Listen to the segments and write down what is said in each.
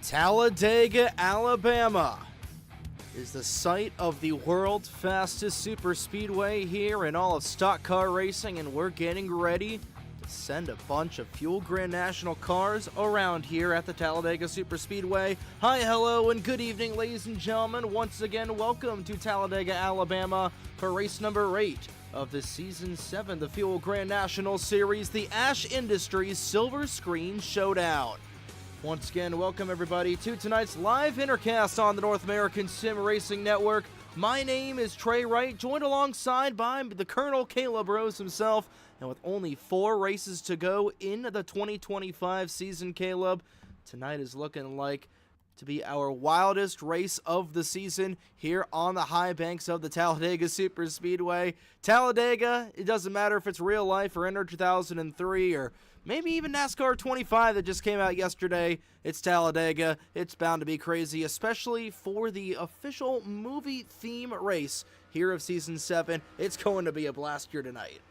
Talladega, Alabama is the site of the world's fastest superspeedway here in all of stock car racing, and we're getting ready to send a bunch of Fuel Grand National cars around here at the Talladega Superspeedway. Hi, hello, and good evening, ladies and gentlemen. Once again, welcome to Talladega, Alabama for race number 8 of the Season 7, the Fuel Grand National Series, the Ash Industries SilverScreen Showdown. Once again, welcome everybody to tonight's live intercast on the North American Sim Racing Network. My name is Trey Wright, joined alongside by the Colonel Caleb Rose himself, and with only 4 races to go in the 2025 season, Caleb, tonight is looking like to be our wildest race of the season here on the high banks of the Talladega Superspeedway. Talladega, it doesn't matter if it's real life or NR2003 or maybe even NASCAR 25 that just came out yesterday. It's Talladega. It's bound to be crazy, especially for the official movie theme race here of Season 7. It's going to be a blast here tonight.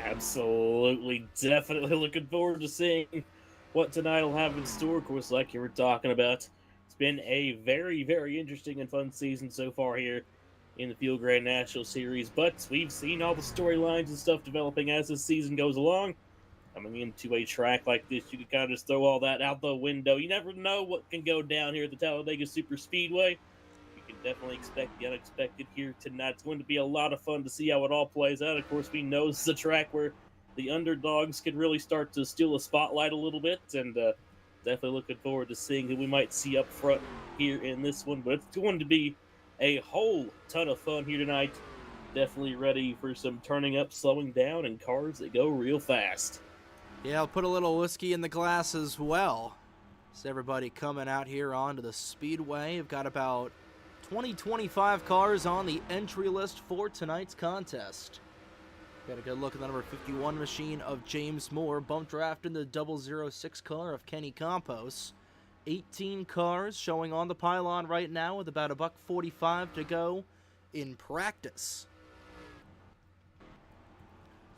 Absolutely, definitely looking forward to seeing what tonight will have in store. Of course, like you were talking about, it's been a very, very interesting and fun season so far here in the Fuel Grand National Series, but we've seen all the storylines and stuff developing as this season goes along. Coming into a track like this, you can kind of just throw all that out the window. You never know what can go down here at the Talladega Superspeedway. You can definitely expect the unexpected here tonight. It's going to be a lot of fun to see how it all plays out. Of course, we know this is a track where the underdogs could really start to steal a spotlight a little bit, and definitely looking forward to seeing who we might see up front here in this one. But it's going to be a whole ton of fun here tonight. Definitely ready for some turning up, slowing down, and cars that go real fast. Yeah, I'll put a little whiskey in the glass as well. So everybody coming out here onto the speedway. We've got about 25 cars on the entry list for tonight's contest. Got a good look at the number 51 machine of James Moore, bump draft in the 006 car of Kenny Campos. 18 cars showing on the pylon right now with about $1.45 to go in practice.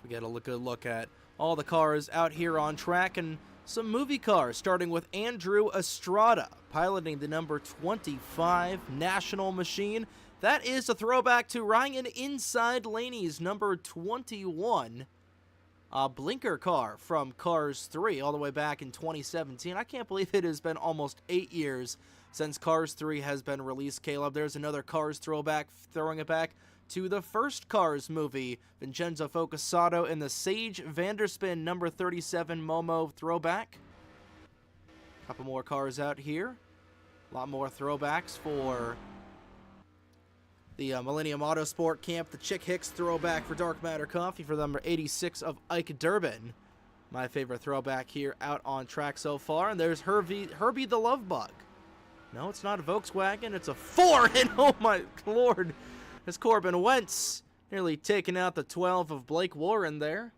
We got a good look at all the cars out here on track and some movie cars, starting with Andrew Estrada, piloting the number 25 National machine. That is a throwback to Ryan Inside Laney's number 21 blinker car from Cars 3 all the way back in 2017. I can't believe it has been almost 8 years since Cars 3 has been released, Caleb. There's another Cars throwback, throwing it back to the first Cars movie, Vincenzo Focusato in the Sage Vanderspin number 37 Momo throwback. A couple more cars out here. A lot more throwbacks for the Millennium Autosport Camp, the Chick Hicks throwback for Dark Matter Coffee for number 86 of Ike Durbin. My favorite throwback here out on track so far. And there's Herbie the Love Bug. No, it's not a Volkswagen, it's a Ford. And oh my lord, it's Corbin Wentz nearly taking out the 12 of Blake Warren there.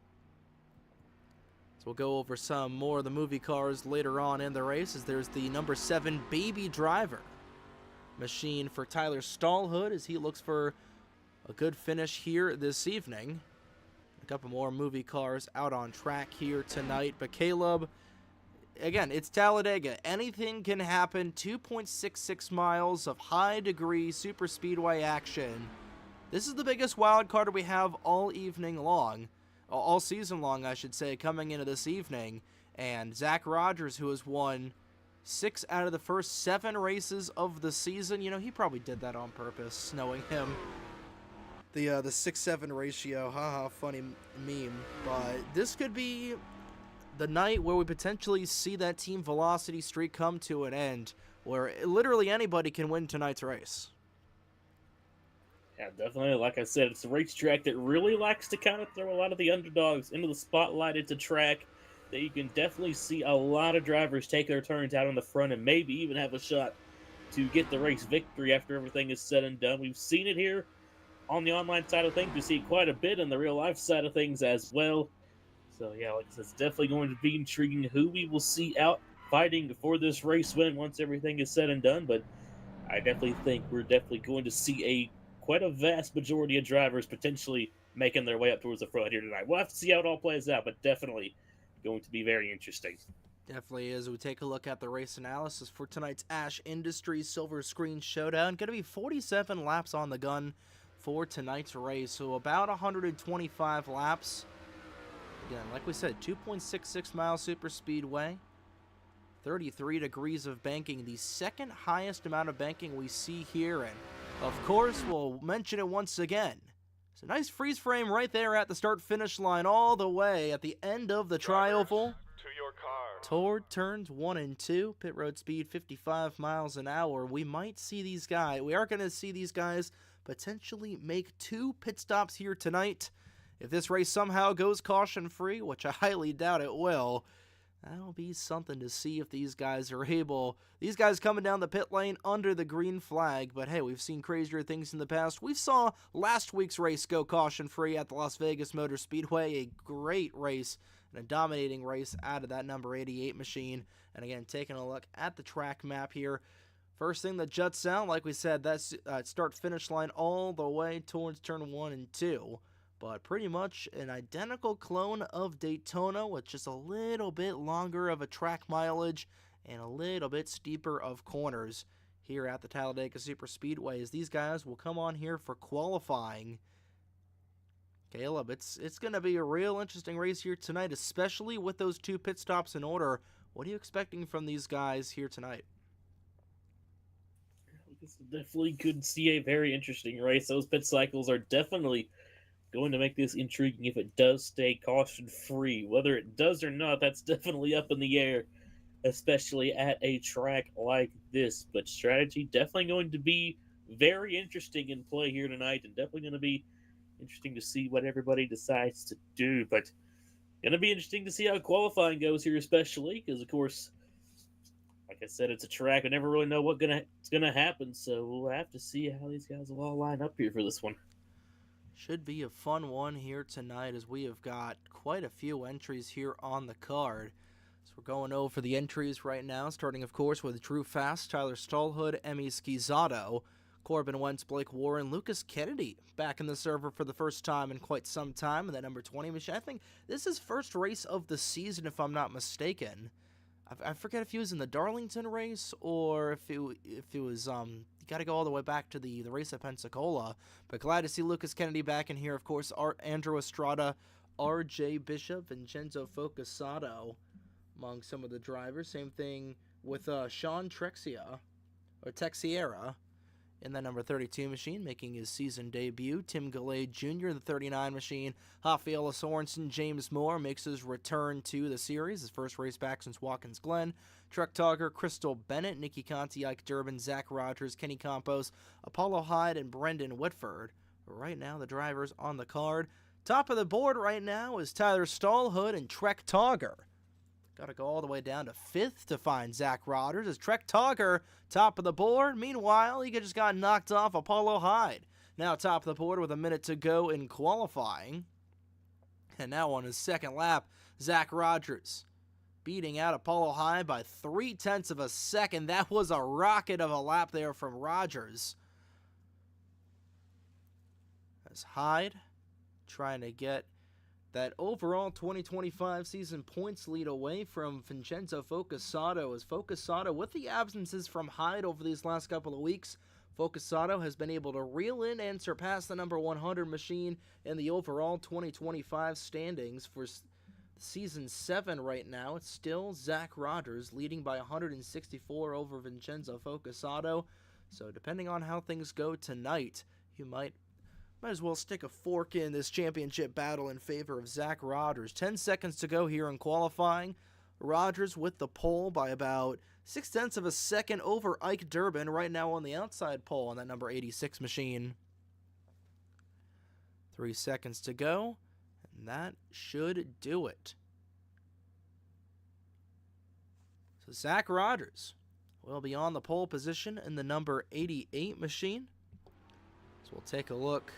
So we'll go over some more of the movie cars later on in the race, as there's the number 7 Baby Driver machine for Tyler Stallhood as he looks for a good finish here this evening. A couple more movie cars out on track here tonight. But Caleb, again, it's Talladega. Anything can happen. 2.66 miles of high degree super speedway action. This is the biggest wild card we have all evening long. All season long, I should say, coming into this evening. And Zach Rogers, who has won 6 out of the first 7 races of the season. You know, he probably did that on purpose, knowing him. The 6-7 ratio, haha, funny meme. But this could be the night where we potentially see that team velocity streak come to an end, where literally anybody can win tonight's race. Yeah, definitely. Like I said, it's a racetrack that really likes to kind of throw a lot of the underdogs into the spotlight. It's a track that you can definitely see a lot of drivers take their turns out on the front and maybe even have a shot to get the race victory after everything is said and done. We've seen it here on the online side of things. We see quite a bit on the real life side of things as well. So yeah, like I said, it's definitely going to be intriguing who we will see out fighting for this race win once everything is said and done. But I definitely think we're definitely going to see quite a vast majority of drivers potentially making their way up towards the front here tonight. We'll have to see how it all plays out, but definitely going to be very interesting. Definitely is. We take a look at the race analysis for tonight's Ash Industries SilverScreen Showdown. Going to be 47 laps on the gun for tonight's race, so about 125 laps. Again, like we said, 2.66 mile super speedway, 33 degrees of banking, the second highest amount of banking we see here, and of course, we'll mention it once again. It's a nice freeze frame right there at the start-finish line, all the way at the end of the tri-oval. Toward turns 1 and 2, pit road speed 55 miles an hour. We might see these guys, we are going to see these guys potentially make 2 pit stops here tonight. If this race somehow goes caution-free, which I highly doubt it will, that'll be something to see if these guys are able. These guys coming down the pit lane under the green flag, but hey, we've seen crazier things in the past. We saw last week's race go caution-free at the Las Vegas Motor Speedway, a great race and a dominating race out of that number 88 machine. And again, taking a look at the track map here. First thing that juts out, like we said, that's start-finish line all the way towards turn 1 and 2. But pretty much an identical clone of Daytona with just a little bit longer of a track mileage and a little bit steeper of corners here at the Talladega Super Speedway, as these guys will come on here for qualifying. Caleb, it's going to be a real interesting race here tonight, especially with those 2 pit stops in order. What are you expecting from these guys here tonight? This definitely could see a very interesting race. Those pit cycles are definitely going to make this intriguing if it does stay caution-free. Whether it does or not, that's definitely up in the air, especially at a track like this. But strategy definitely going to be very interesting in play here tonight, and definitely going to be interesting to see what everybody decides to do. But going to be interesting to see how qualifying goes here, especially because, of course, like I said, it's a track. I never really know what's gonna happen, so we'll have to see how these guys will all line up here for this one. Should be a fun one here tonight, as we have got quite a few entries here on the card. So we're going over the entries right now, starting, of course, with Drew Fast, Tyler Stallhood, Emmy Schizzato, Corbin Wentz, Blake Warren, Lucas Kennedy back in the server for the first time in quite some time in that number 20 machine. I think this is first race of the season, if I'm not mistaken. I forget if he was in the Darlington race or if it was, you got to go all the way back to the race at Pensacola. But glad to see Lucas Kennedy back in here. Of course, Andrew Estrada, R.J. Bishop, Vincenzo Focusato among some of the drivers. Same thing with Sean Texiera in that number 32 machine, making his season debut. Tim Gallade Jr., the 39 machine. Rafaela Sorensen, James Moore makes his return to the series, his first race back since Watkins Glen. Truck Togger, Crystal Bennett, Nicky Conti, Ike Durbin, Zach Rogers, Kenny Campos, Apollo Hyde, and Brendan Whitford. Right now, the drivers on the card. Top of the board right now is Tyler Stallhood and Trek Togger. Got to go all the way down to 5th to find Zach Rogers as Trek Togger top of the board. Meanwhile, he just got knocked off Apollo Hyde. Now top of the board with a minute to go in qualifying. And now on his second lap, Zach Rogers beating out Apollo Hyde by 0.3 of a second. That was a rocket of a lap there from Rogers. As Hyde trying to get that overall 2025 season points lead away from Vincenzo Focusato, as Focusato, with the absences from Hyde over these last couple of weeks, Focusato has been able to reel in and surpass the number 100 machine in the overall 2025 standings for season 7 right now. It's still Zach Rogers leading by 164 over Vincenzo Focusato. So depending on how things go tonight, you might as well stick a fork in this championship battle in favor of Zach Rogers. 10 seconds to go here in qualifying. Rogers with the pole by about 0.6 of a second over Ike Durbin, right now on the outside pole on that number 86 machine. 3 seconds to go, and that should do it. So Zach Rogers will be on the pole position in the number 88 machine. So we'll take a look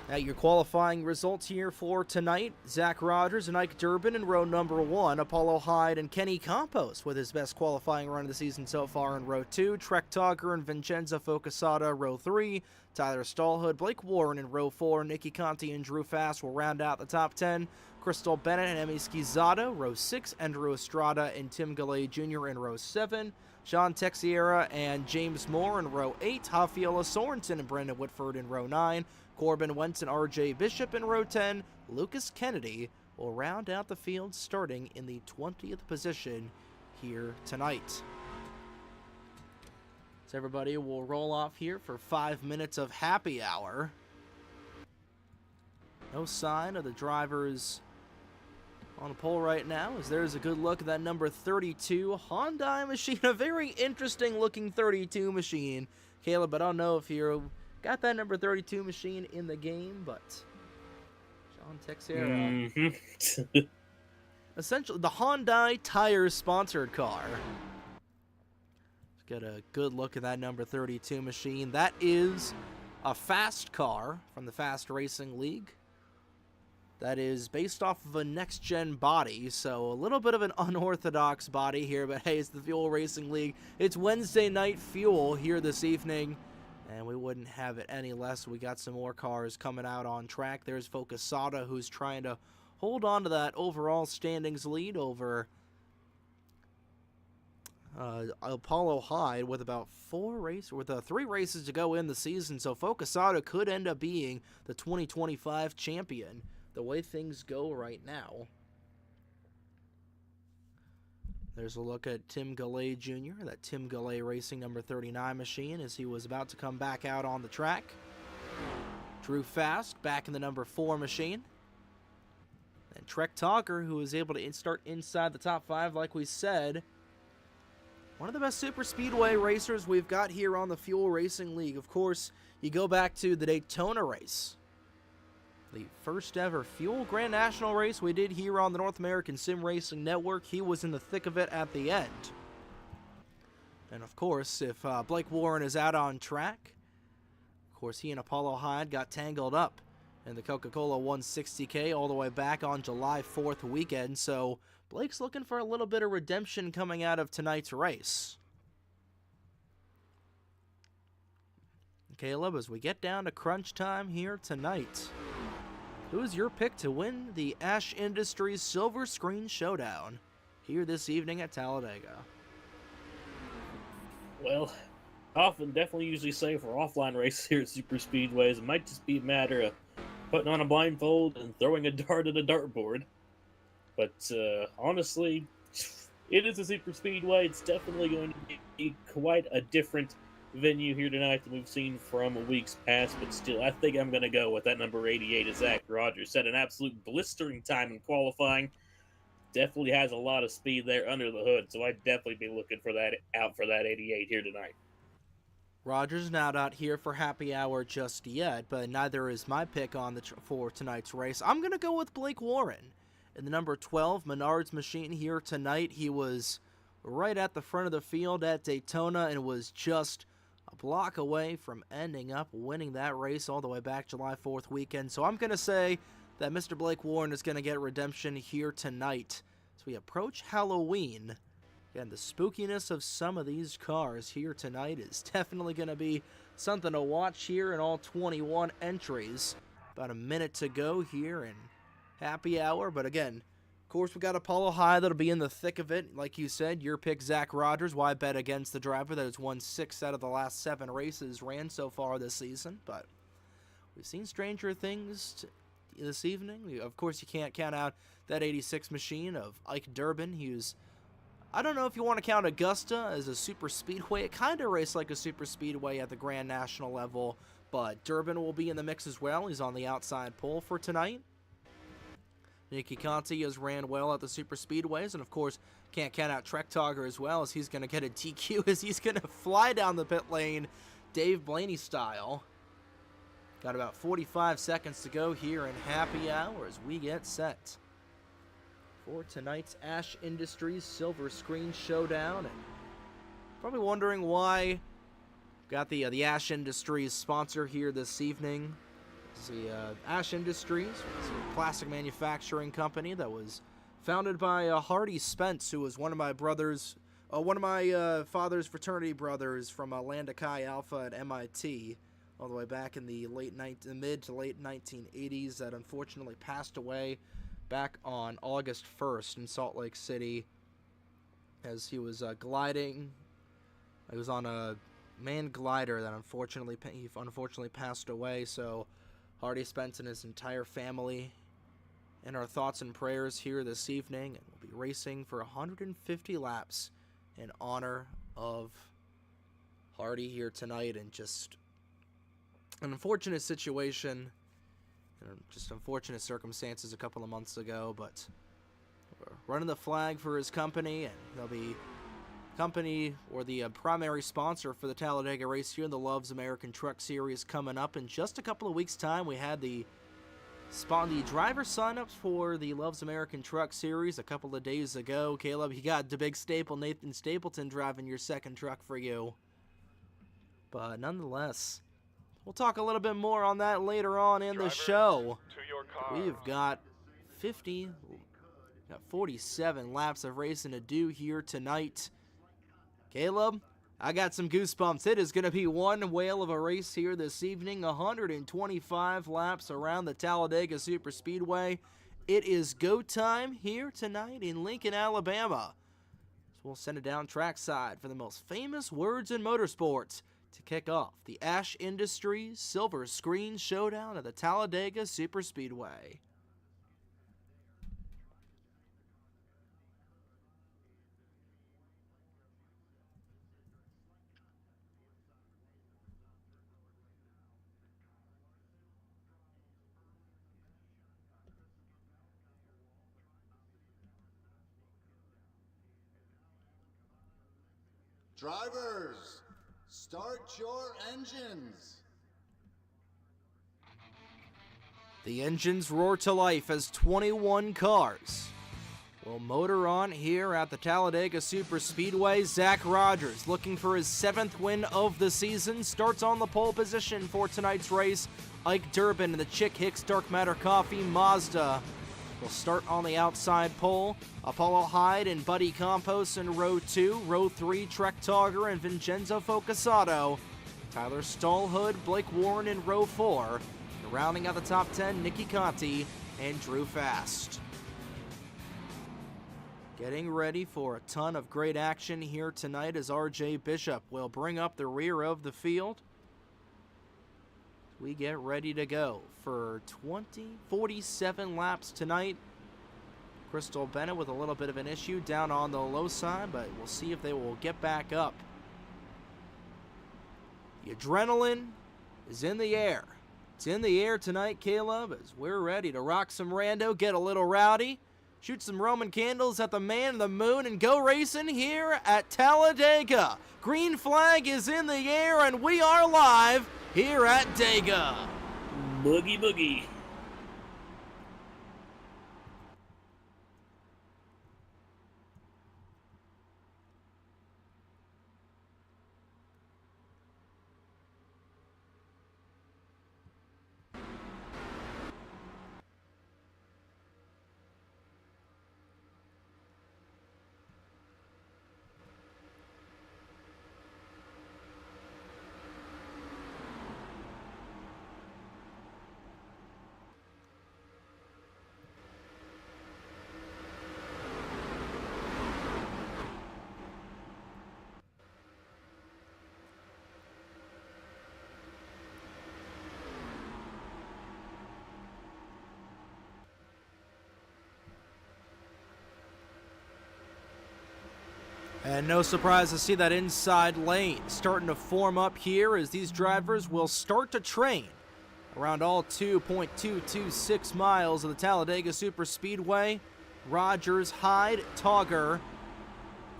at your qualifying results here for tonight. Zach Rogers and Ike Durbin in row number 1. Apollo Hyde and Kenny Campos with his best qualifying run of the season so far in row 2. Trek Togger and Vincenzo Focusato, row 3. Tyler Stallhood, Blake Warren in row 4. Nicky Conti and Drew Fast will round out the top 10. Crystal Bennett and Emi Schizzato. Row 6, Andrew Estrada and Tim Galley Jr. in row 7. Sean Texiera and James Moore in row 8. Javiela Sorensen and Brandon Whitford in row 9. Corbin Wentz and R.J. Bishop in row 10. Lucas Kennedy will round out the field starting in the 20th position here tonight. So everybody will roll off here for 5 minutes of happy hour. No sign of the drivers on the pole right now, as there's a good look at that number 32 Hyundai machine. A very interesting looking 32 machine. Caleb, I don't know if you got that number 32 machine in the game, but Sean Texera. Essentially, the Hyundai Tires sponsored car. Let's get a good look at that number 32 machine. That is a fast car from the Fast Racing League. That is based off of a next-gen body, so a little bit of an unorthodox body here, but hey, it's the Fuel Racing League. It's Wednesday Night Fuel here this evening, and we wouldn't have it any less. We got some more cars coming out on track. There's Focusata, who's trying to hold on to that overall standings lead over Apollo Hyde with about 3 races to go in the season, so Focusata could end up being the 2025 champion. The way things go right now. There's a look at Tim Galley Jr., that Tim Galley Racing number 39 machine, as he was about to come back out on the track. Drew Fast back in the number 4 machine. And Trek Talker, who was able to start inside the top 5, like we said. One of the best super speedway racers we've got here on the Fuel Racing League. Of course, you go back to the Daytona race. The first ever Fuel Grand National race we did here on the North American Sim Racing Network. He was in the thick of it at the end. And of course, if Blake Warren is out on track, of course he and Apollo Hyde got tangled up in the Coca-Cola 160K all the way back on July 4th weekend. So Blake's looking for a little bit of redemption coming out of tonight's race. Caleb, as we get down to crunch time here tonight, who is your pick to win the Ash Industries SilverScreen Showdown here this evening at Talladega? Well, often definitely usually say for offline races here at Super Speedways, it might just be a matter of putting on a blindfold and throwing a dart at a dartboard. But honestly, it is a Super Speedway. It's definitely going to be quite a different venue here tonight that we've seen from weeks past, but still, I think I'm going to go with that number 88 of Zach Rogers. Set an absolute blistering time in qualifying. Definitely has a lot of speed there under the hood, so I'd definitely be looking for that 88 here tonight. Rogers not out here for happy hour just yet, but neither is my pick on for tonight's race. I'm going to go with Blake Warren in the number 12 Menards machine here tonight. He was right at the front of the field at Daytona and was just a block away from ending up winning that race all the way back July 4th weekend. So I'm going to say that Mr. Blake Warren is going to get redemption here tonight as we approach Halloween. Again, the spookiness of some of these cars here tonight is definitely going to be something to watch here in all 21 entries. About a minute to go here in happy hour, but again, of course, we got Apollo High that'll be in the thick of it. Like you said, your pick, Zach Rogers. Why bet against the driver that has won 6 out of the last 7 races ran so far this season? But we've seen stranger things this evening. Of course, you can't count out that 86 machine of Ike Durbin. He was, I don't know if you want to count Augusta as a super speedway. It kind of raced like a super speedway at the Grand National level, but Durbin will be in the mix as well. He's on the outside pole for tonight. Nicky Conti has ran well at the super speedways, and of course can't count out Trek Togger as well, as he's going to get a DQ as he's going to fly down the pit lane Dave Blaney style. Got about 45 seconds to go here in happy hour as we get set for tonight's Ash Industries SilverScreen Showdown. And probably wondering why got the Ash Industries sponsor here this evening. The Ash Industries is a plastic manufacturing company that was founded by Hardy Spence, who was one of my father's fraternity brothers from Lambda Chi Alpha at MIT, all the way back in the mid to late 1980s. That unfortunately passed away back on August 1st in Salt Lake City as he was gliding. He was on a manned glider that unfortunately passed away, so Hardy Spence and his entire family in our thoughts and prayers here this evening, and will be racing for 150 laps in honor of Hardy here tonight. And just an unfortunate situation, just unfortunate circumstances a couple of months ago, but we're running the flag for his company, and they'll be company or the primary sponsor for the Talladega race here in the Loves American Truck Series coming up in just a couple of weeks' time. We had the driver signups for the Loves American Truck Series a couple of days ago. Caleb, you got the big staple, Nathan Stapleton, driving your second truck for you. But nonetheless, we'll talk a little bit more on that later on in the show. We've got 47 laps of racing to do here tonight. Caleb, I got some goosebumps. It is going to be one whale of a race here this evening. 125 laps around the Talladega Superspeedway. It is go time here tonight in Lincoln, Alabama. So we'll send it down trackside for the most famous words in motorsports to kick off the Ash Industries SilverScreen Showdown at the Talladega Superspeedway. Drivers, start your engines. The engines roar to life as 21 cars will motor on here at the Talladega Superspeedway. Zach Rogers, looking for his 7th win of the season, starts on the pole position for tonight's race. Ike Durbin and the Chick Hicks Dark Matter Coffee Mazda will start on the outside pole. Apollo Hyde and Buddy Campos in row 2. Row 3, Trek Togger and Vincenzo Focasato. Tyler Stallhood, Blake Warren in row 4. And rounding out the top 10, Nicky Conti and Drew Fast. Getting ready for a ton of great action here tonight as RJ Bishop will bring up the rear of the field. We get ready to go for 47 laps tonight. Crystal Bennett with a little bit of an issue down on the low side, but we'll see if they will get back up. The adrenaline is in the air. It's in the air tonight, Caleb, as we're ready to rock some rando, get a little rowdy, shoot some Roman candles at the man in the moon, and go racing here at Talladega. Green flag is in the air, and we are live here at Dega. Boogie boogie. And no surprise to see that inside lane starting to form up here as these drivers will start to train around all 2.226 miles of the Talladega Superspeedway. Rogers, Hyde, Togger.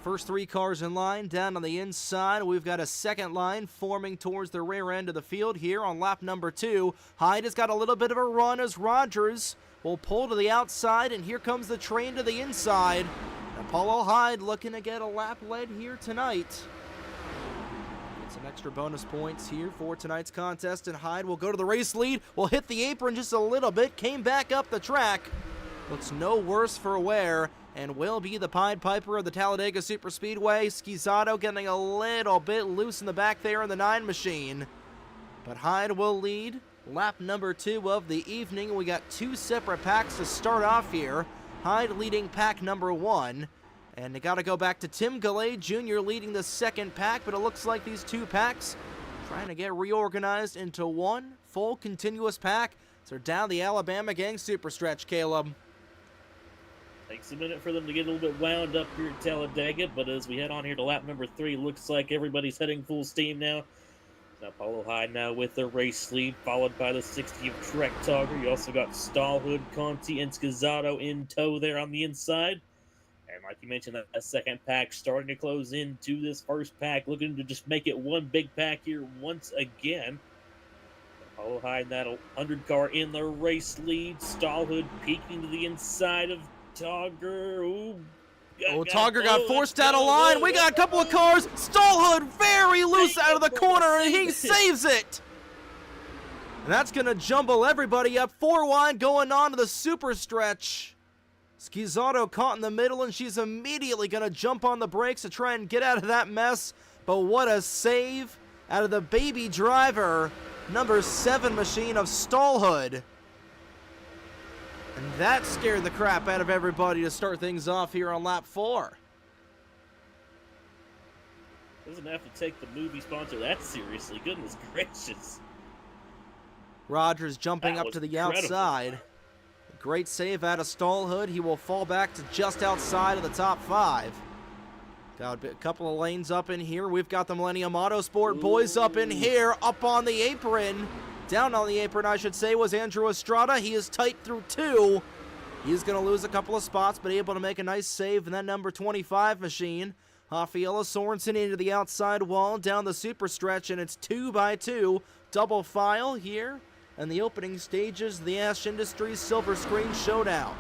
First 3 cars in line down on the inside. We've got a second line forming towards the rear end of the field here on lap number 2. Hyde has got a little bit of a run as Rogers will pull to the outside, and here comes the train to the inside. Apollo Hyde looking to get a lap led here tonight. Get some extra bonus points here for tonight's contest, and Hyde will go to the race lead, will hit the apron just a little bit, came back up the track. Looks no worse for wear, and will be the Pied Piper of the Talladega Superspeedway. Schizzato getting a little bit loose in the back there in the 9 machine. But Hyde will lead lap number 2 of the evening. We got 2 separate packs to start off here. Hyde leading pack number 1. And they got to go back to Tim Galley Jr. leading the second pack, but it looks like these 2 packs trying to get reorganized into one full continuous pack. So down the Alabama Gang Super Stretch, Caleb. Takes a minute for them to get a little bit wound up here at Talladega, but as we head on here to lap number 3, looks like everybody's heading full steam now. Now Paulo Hyde now with the race lead, followed by the 60 of Trek Togger. You also got Stallhood, Conti, and Scizzato in tow there on the inside. And like you mentioned, that second pack starting to close into this first pack, looking to just make it one big pack here once again. Paulo Hyde, that 100 car in the race lead. Stallhood peeking to the inside of Togger. Ooh. Togger got forced out of line. We got a couple of cars. Stallhood very loose out of the corner, and he saves it. And that's going to jumble everybody up. 4 wide going on to the super stretch. Scizzato caught in the middle, and she's immediately going to jump on the brakes to try and get out of that mess. But what a save out of the baby driver, number 7 machine of Stallhood. And that scared the crap out of everybody to start things off here on lap 4. Doesn't have to take the movie sponsor that seriously. Goodness gracious. Rogers jumping up to the outside. Great save out of Stallhood. He will fall back to just outside of the top 5. Got a couple of lanes up in here. We've got the Millennium Autosport boys up in here, up on the apron. Down on the apron, I should say, was Andrew Estrada. He is tight through 2. He's going to lose a couple of spots, but able to make a nice save in that number 25 machine. Rafaela Sorensen into the outside wall, down the super stretch, and it's 2x2. Double file here. And the opening stages, the Ash Industries SilverScreen Showdown.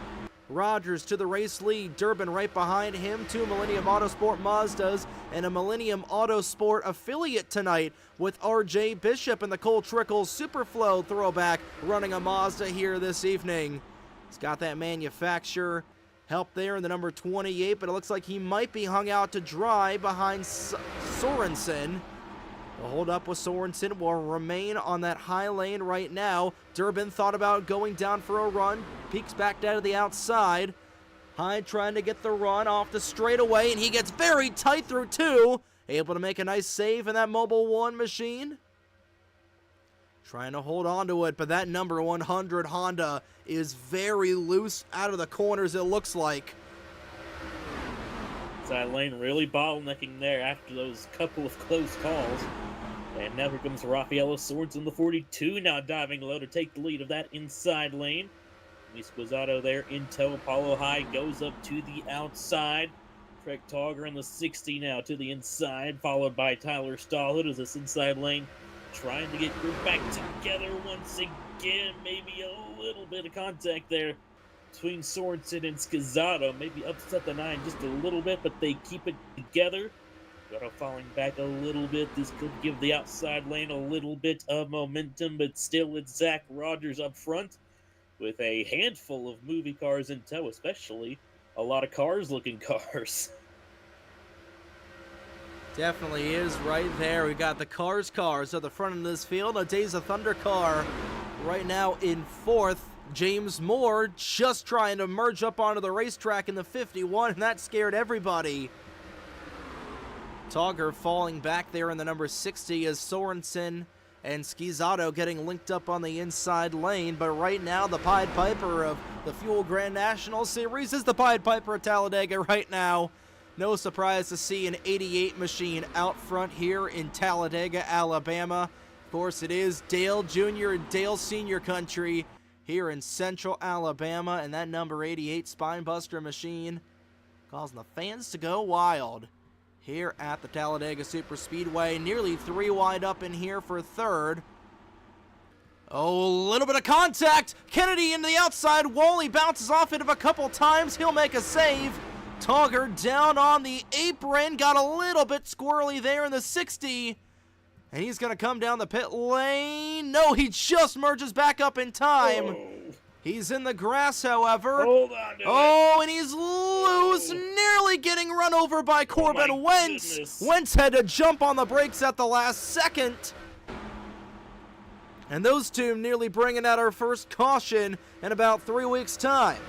Rogers to the race lead, Durbin right behind him, 2 Millennium Autosport Mazdas, and a Millennium Autosport affiliate tonight with RJ Bishop and the Cole Trickle Superflow throwback running a Mazda here this evening. He's got that manufacturer help there in the number 28, but it looks like he might be hung out to dry behind Sorensen. The hold up with Sorensen will remain on that high lane right now. Durbin thought about going down for a run. Peeks back down to the outside. Hyde trying to get the run off the straightaway, and he gets very tight through 2. Able to make a nice save in that Mobile 1 machine. Trying to hold on to it, but that number 100 Honda is very loose out of the corners, it looks like. Side lane really bottlenecking there after those couple of close calls. And now here comes Rafaela Sorensen, the 42, now diving low to take the lead of that inside lane. Luis Scizzato there in tow. Paulo Hyde goes up to the outside. Trek Togger in the 60 now to the inside, followed by Tyler Stallhood as this inside lane trying to get grouped back together once again. Maybe a little bit of contact there between Sorensen and Scizzato. Maybe upset the 9 just a little bit, but they keep it together. Scizzato falling back a little bit. This could give the outside lane a little bit of momentum, but still it's Zach Rogers up front with a handful of movie cars in tow, especially a lot of cars-looking cars. Definitely is right there. We got the cars at the front of this field. A Days of Thunder car right now in 4th. James Moore just trying to merge up onto the racetrack in the 51, and that scared everybody. Togger falling back there in the number 60 as Sorensen and Scizzato getting linked up on the inside lane. But right now, the Pied Piper of the Fuel Grand National Series is the Pied Piper of Talladega right now. No surprise to see an 88 machine out front here in Talladega, Alabama. Of course, it is Dale Jr. and Dale Sr. country here in central Alabama, and that number 88 Spinebuster machine causing the fans to go wild here at the Talladega Superspeedway. Nearly 3 wide up in here for 3rd. Oh, a little bit of contact. Kennedy into the outside wall. He bounces off it a couple times. He'll make a save. Togger down on the apron. Got a little bit squirrely there in the 60. And he's going to come down the pit lane. No, he just merges back up in time. Oh. He's in the grass, however. Hold on to it. And he's loose, nearly getting run over by Corbin Wentz. Goodness. Wentz had to jump on the brakes at the last second. And those two nearly bringing out our first caution in about 3 weeks' time.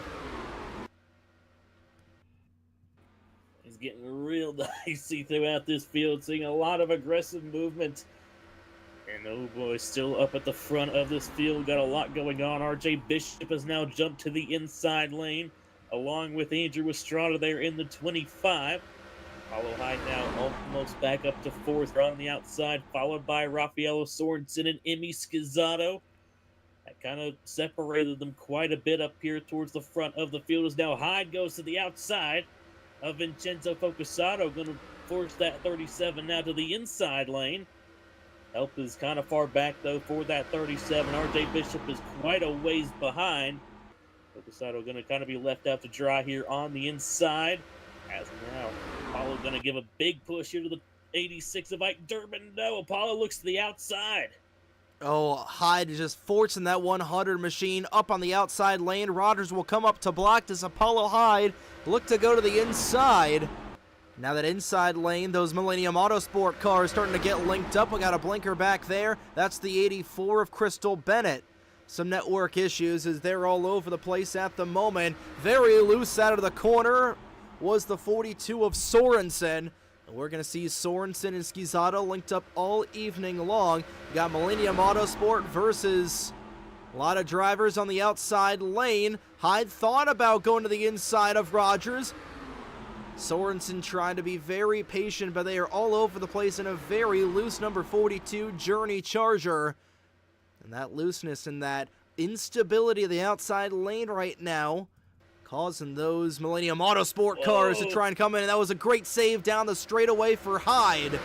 It's getting real dicey throughout this field, seeing a lot of aggressive movement. And oh boy, still up at the front of this field, got a lot going on. RJ Bishop has now jumped to the inside lane, along with Andrew Estrada there in the 25. Apollo Hyde now almost back up to fourth on the outside, followed by Raffaello Sorensen and Emmy Schizzato. That kind of separated them quite a bit up here towards the front of the field, as now Hyde goes to the outside of Vincenzo Focusato, going to force that 37 now to the inside lane. Help is kind of far back, though, for that 37. RJ Bishop is quite a ways behind. Focusato going to kind of be left out to dry here on the inside. As now, Apollo going to give a big push here to the 86 of Ike Durbin. No, Apollo looks to the outside. Oh, Hyde is just forcing that 100 machine up on the outside lane. Rogers will come up to block as Apollo Hyde look to go to the inside. Now that inside lane, those Millennium Autosport cars starting to get linked up. We got a blinker back there. That's the 84 of Crystal Bennett. Some network issues as they're all over the place at the moment. Very loose out of the corner was the 42 of Sorensen. And we're going to see Sorensen and Schizzato linked up all evening long. We got Millennium Autosport versus a lot of drivers on the outside lane. Hyde thought about going to the inside of Rogers. Sorensen trying to be very patient, but they are all over the place in a very loose number 42 Journey Charger. And that looseness and that instability of the outside lane right now causing those Millennium Autosport cars to try and come in. And that was a great save down the straightaway for Hyde.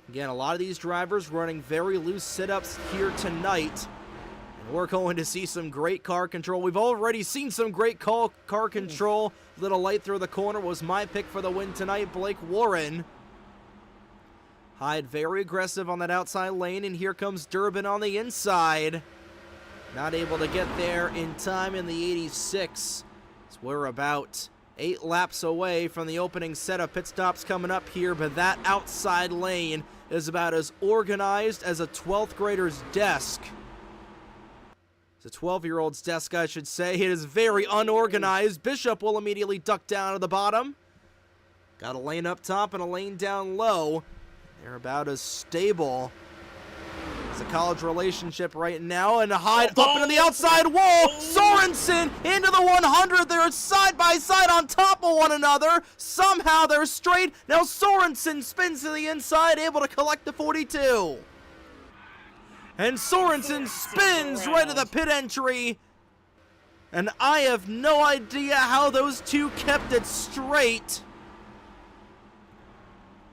Again, a lot of these drivers running very loose sit-ups here tonight. And we're going to see some great car control. We've already seen some great car control. Little light through the corner was my pick for the win tonight, Blake Warren. Hyde very aggressive on that outside lane, and here comes Durbin on the inside. Not able to get there in time in the 86. So we're about 8 laps away from the opening set of pit stops coming up here, but that outside lane is about as organized as a 12th grader's desk. It's a 12-year-old's desk, I should say. It is very unorganized. Bishop will immediately duck down to the bottom. Got a lane up top and a lane down low. They're about as stable as a college relationship right now. And Hyde up into the outside wall. Sorensen into the 100. They're side by side on top of one another. Somehow they're straight. Now Sorensen spins to the inside, able to collect the 42. And Sorensen spins right to the pit entry. And I have no idea how those two kept it straight.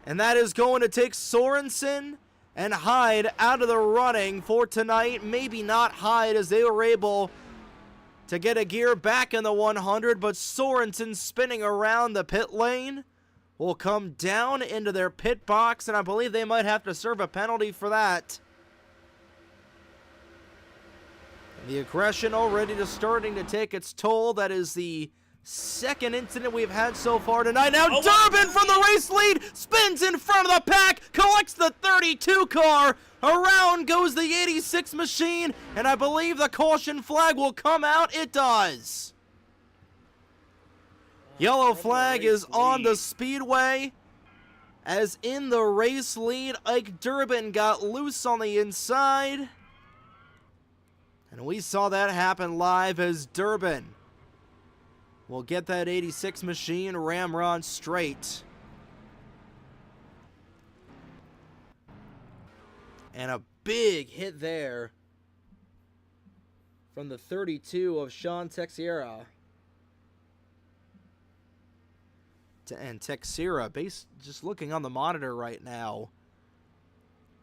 And that is going to take Sorensen and Hyde out of the running for tonight. Maybe not Hyde, as they were able to get a gear back in the 100, but Sorensen spinning around the pit lane will come down into their pit box, and I believe they might have to serve a penalty for that. The aggression already just starting to take its toll. That is the second incident we've had so far tonight. Now Durbin from the race lead spins in front of the pack, collects the 32 car. Around goes the 86 machine, and I believe the caution flag will come out. It does. Yellow flag is on the speedway, as in the race lead, Ike Durbin got loose on the inside. And we saw that happen live as Durbin will get that 86 machine ramrod straight. And a big hit there from the 32 of Sean Teixeira. And Teixeira, just looking on the monitor right now,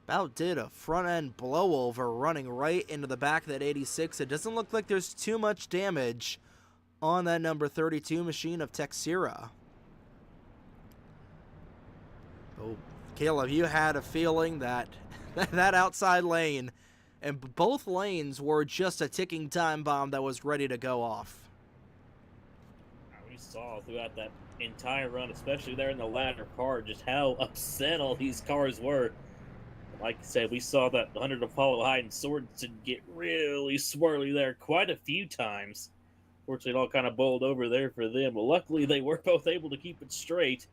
about did a front-end blowover running right into the back of that 86. It doesn't look like there's too much damage on that number 32 machine of Teixeira. Oh, Caleb, you had a feeling that that outside lane and both lanes were just a ticking time bomb that was ready to go off. We saw throughout that entire run, especially there in the latter part, just how upset all these cars were. Like I said, we saw that 100 Apollo High and Sorensen get really swirly there quite a few times. Fortunately, it all kind of boiled over there for them. But luckily, they were both able to keep it straight.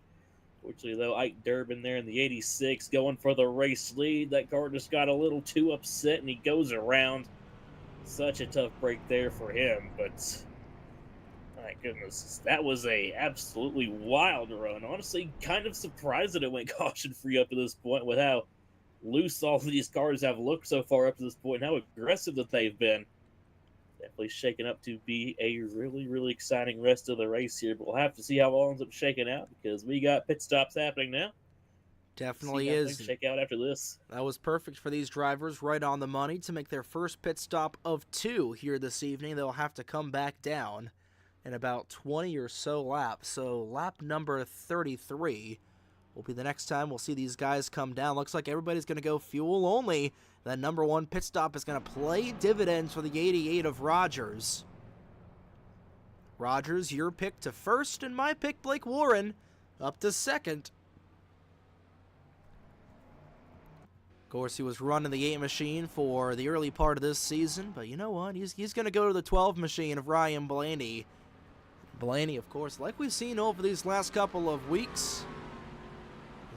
Fortunately, though, Ike Durbin there in the 86 going for the race lead. That car just got a little too upset, and he goes around. Such a tough break there for him. But, my goodness, that was a absolutely wild run. Honestly, kind of surprised that it went caution-free up to this point with how loose all of these cars have looked so far up to this point and how aggressive that they've been. Definitely shaking up to be a really, really exciting rest of the race here. But we'll have to see how it all ends up shaking out because we got pit stops happening now. Definitely see how is. things shake out after this. That was perfect for these drivers, right on the money to make their first pit stop of 2 here this evening. They'll have to come back down in about 20 or so laps. So lap number 33 will be the next time we'll see these guys come down. Looks like everybody's going to go fuel only. That number 1 pit stop is going to play dividends for the 88 of Rogers. Rogers, your pick to first, and my pick, Blake Warren, up to second. Of course, he was running the 8 machine for the early part of this season, but you know what? He's going to go to the 12 machine of Ryan Blaney. Blaney, of course, like we've seen over these last couple of weeks,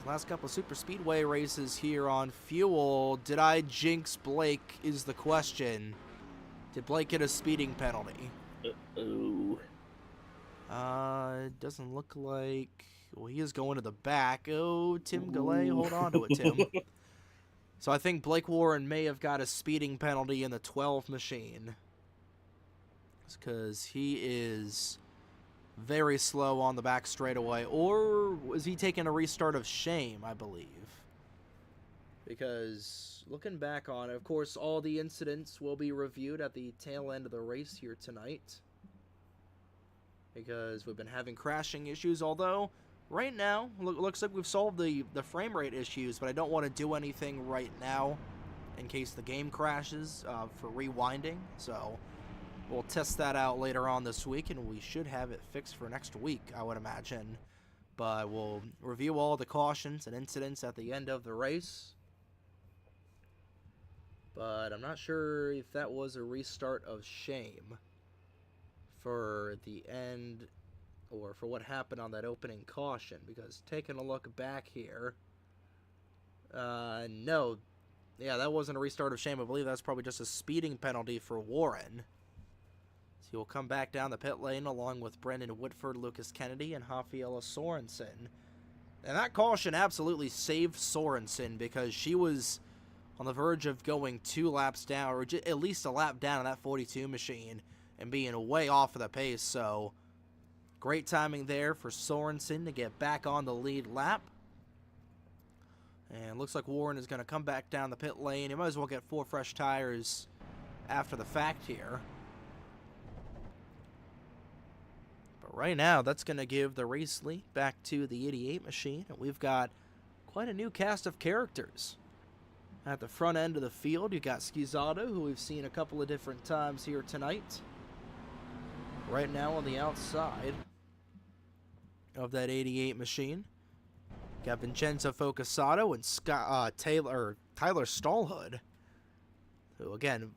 last couple of super speedway races here on fuel. Did I jinx Blake is the question. Did Blake get a speeding penalty? Uh-oh. It doesn't look like... Well, he is going to the back. Oh, Tim Galley, hold on to it, Tim. So I think Blake Warren may have got a speeding penalty in the 12 machine. Because he is very slow on the back straightaway. Or was he taking a restart of shame, I believe? Because looking back on it, of course, all the incidents will be reviewed at the tail end of the race here tonight. Because we've been having crashing issues, although right now, looks like we've solved the frame rate issues, but I don't want to do anything right now in case the game crashes for rewinding. So we'll test that out later on this week, and we should have it fixed for next week, I would imagine. But we'll review all the cautions and incidents at the end of the race. But I'm not sure if that was a restart of shame for the end or for what happened on that opening caution, because taking a look back here, no, yeah, that wasn't a restart of shame. I believe that's probably just a speeding penalty for Warren. So he'll come back down the pit lane along with Brendan Whitford, Lucas Kennedy, and Rafaela Sorensen. And that caution absolutely saved Sorensen because she was on the verge of going 2 laps down, or at least a lap down on that 42 machine and being way off of the pace. So great timing there for Sorensen to get back on the lead lap. And looks like Warren is going to come back down the pit lane. He might as well get 4 fresh tires after the fact here. But right now, that's going to give the race lead back to the 88 machine. And we've got quite a new cast of characters. At the front end of the field, you got Schizzato, who we've seen a couple of different times here tonight. Right now on the outside of that 88 machine, got Vincenzo Focasato and Tyler Stallhood, who again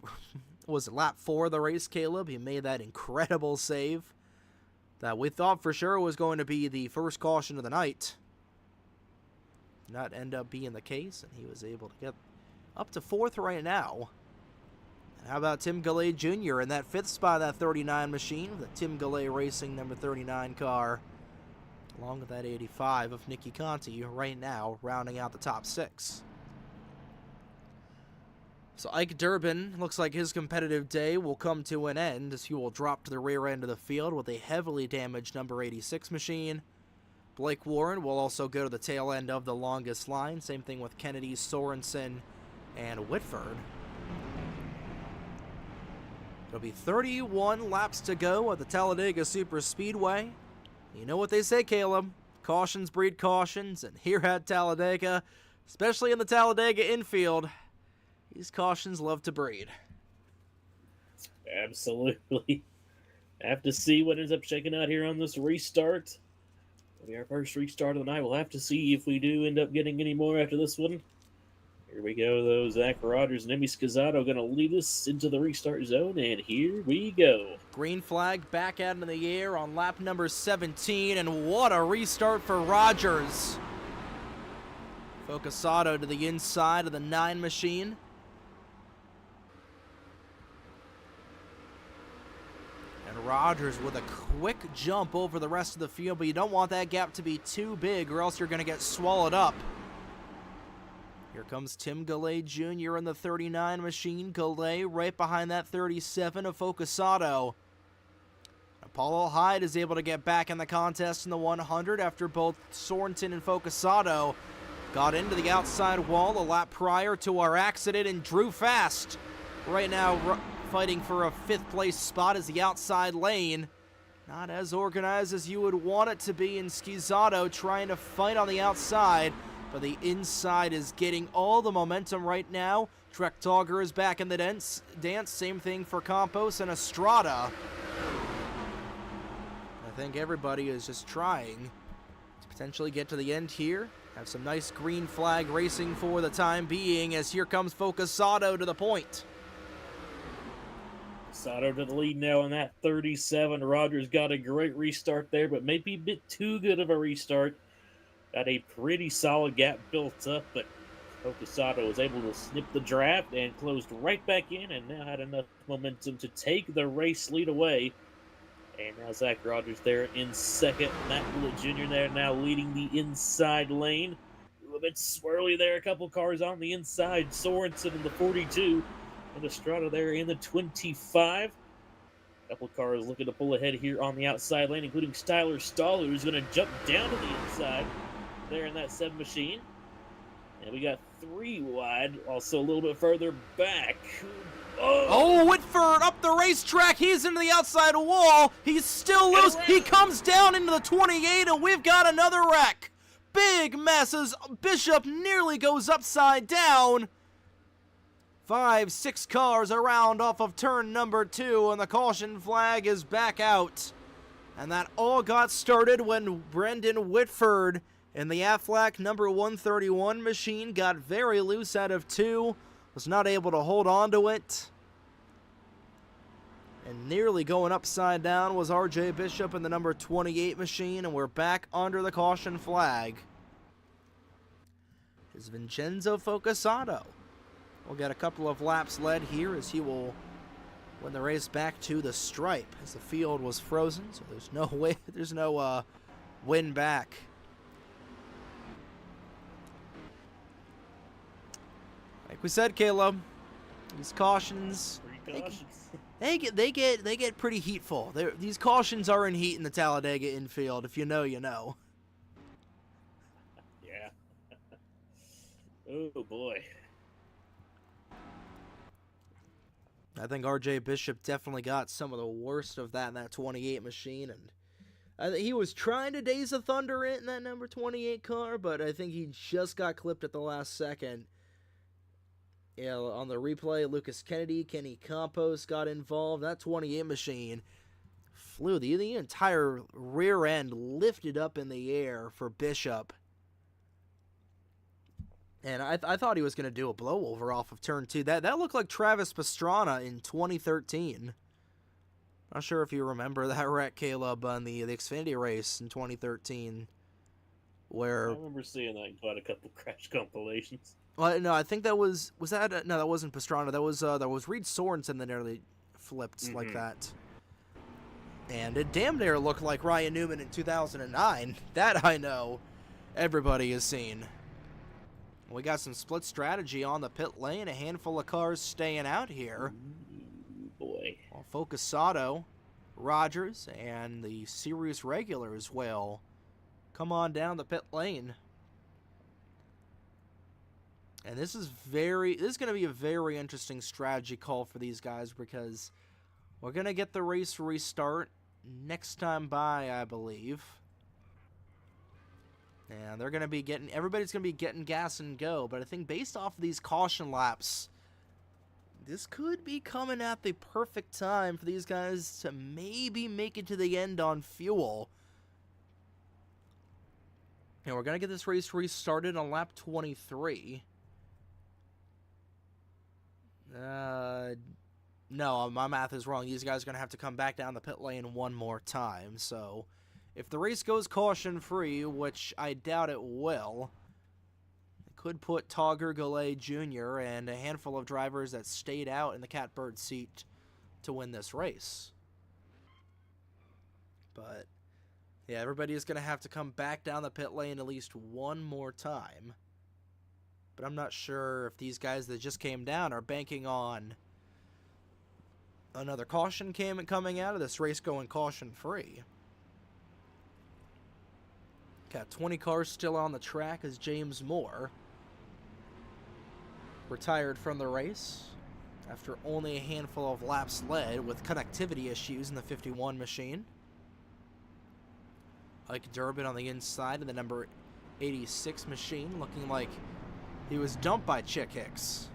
was lap 4 of the race. Caleb, he made that incredible save that we thought for sure was going to be the first caution of the night. Did not end up being the case, and he was able to get up to 4th right now. And how about Tim Galley Jr. in that 5th spot of that 39 machine, the Tim Galley Racing number 39 car, along with that 85 of Nicky Conti right now, rounding out the top 6. So Ike Durbin, looks like his competitive day will come to an end as he will drop to the rear end of the field with a heavily damaged number 86 machine. Blake Warren will also go to the tail end of the longest line. Same thing with Kennedy, Sorensen, and Whitford. It'll be 31 laps to go at the Talladega Super Speedway. You know what they say, Caleb. Cautions breed cautions, and here at Talladega, especially in the Talladega infield, these cautions love to breed. Absolutely. Have to see what ends up shaking out here on this restart. It'll be our first restart of the night. We'll have to see if we do end up getting any more after this one. Here we go, though. Zach Rogers and Emmy Scazzato going to lead us into the restart zone, and here we go. Green flag back out in the air on lap number 17, and what a restart for Rogers. Focusato to the inside of the 9 machine. And Rogers with a quick jump over the rest of the field, but you don't want that gap to be too big or else you're going to get swallowed up. Here comes Tim Galley Jr. in the 39 machine. Galley right behind that 37 of Focusato. Apollo Hyde is able to get back in the contest in the 100 after both Sorensen and Focusato got into the outside wall a lap prior to our accident and drew fast. Right now fighting for a 5th place spot is the outside lane. Not as organized as you would want it to be, in Scizzato trying to fight on the outside. But the inside is getting all the momentum right now. Trek Togger is back in the dance. Same thing for Campos and Estrada. I think everybody is just trying to potentially get to the end here. Have some nice green flag racing for the time being, as here comes Focusato to the point. Sato to the lead now in that 37. Rogers got a great restart there, but maybe a bit too good of a restart. Got a pretty solid gap built up, but Focusato was able to snip the draft and closed right back in, and now had enough momentum to take the race lead away. And now Zach Rogers there in second. Matt Bullitt Jr. there now leading the inside lane. A bit swirly there, a couple cars on the inside. Sorensen in the 42, and Estrada there in the 25. A couple cars looking to pull ahead here on the outside lane, including Styler Staller, who's going to jump down to the inside there in that 7 machine. And we got 3 wide, also a little bit further back. Oh, Whitford up the racetrack. He's into the outside wall. He's still loose. He comes down into the 28, and we've got another wreck. Big mess as Bishop nearly goes upside down. 5, 6 cars around off of turn number 2, and the caution flag is back out. And that all got started when Brendan Whitford in the Aflac number 131 machine got very loose out of 2, was not able to hold on to it. And nearly going upside down was RJ Bishop in the number 28 machine, and we're back under the caution flag. Is Vincenzo Focusato. We'll get a couple of laps led here as he will win the race back to the stripe, as the field was frozen, so there's no way, there's no win back. Like we said, Caleb, these cautions, they get pretty heatful. These cautions are in heat in the Talladega infield. If you know, you know. Yeah. Oh boy. I think RJ Bishop definitely got some of the worst of that in that 28 machine, and I think he was trying to daze the thunder in that number 28 car, but I think he just got clipped at the last second. Yeah, on the replay, Lucas Kennedy, Kenny Campos got involved. That 28 machine flew. The entire rear end lifted up in the air for Bishop. And I thought he was going to do a blowover off of turn 2. That looked like Travis Pastrana in 2013. Not sure if you remember that wreck, Caleb, on the Xfinity race in 2013. Where I remember seeing that in quite a couple crash compilations. Well, no, I think that was that. No, that wasn't Pastrana. That was Reed Sorensen that nearly flipped like that. And it damn near looked like Ryan Newman in 2009. That I know everybody has seen. We got some split strategy on the pit lane. A handful of cars staying out here. Ooh, boy. Well, Focusato, Rogers, and the Sirius regulars will come on down the pit lane. And this is going to be a very interesting strategy call for these guys, because we're going to get the race restart next time by, I believe. And they're going to be everybody's going to be getting gas and go. But I think based off of these caution laps, this could be coming at the perfect time for these guys to maybe make it to the end on fuel. And we're going to get this race restarted on lap 23. No, my math is wrong. These guys are going to have to come back down the pit lane one more time. So, if the race goes caution-free, which I doubt it will, it could put Togger, Goulet Jr. and a handful of drivers that stayed out in the catbird seat to win this race. But, yeah, everybody is going to have to come back down the pit lane at least one more time. But I'm not sure if these guys that just came down are banking on another caution coming out of this race going caution-free. Got 20 cars still on the track as James Moore retired from the race after only a handful of laps led with connectivity issues in the 51 machine. Ike Durbin on the inside of the number 86 machine, looking like he was dumped by Chick Hicks.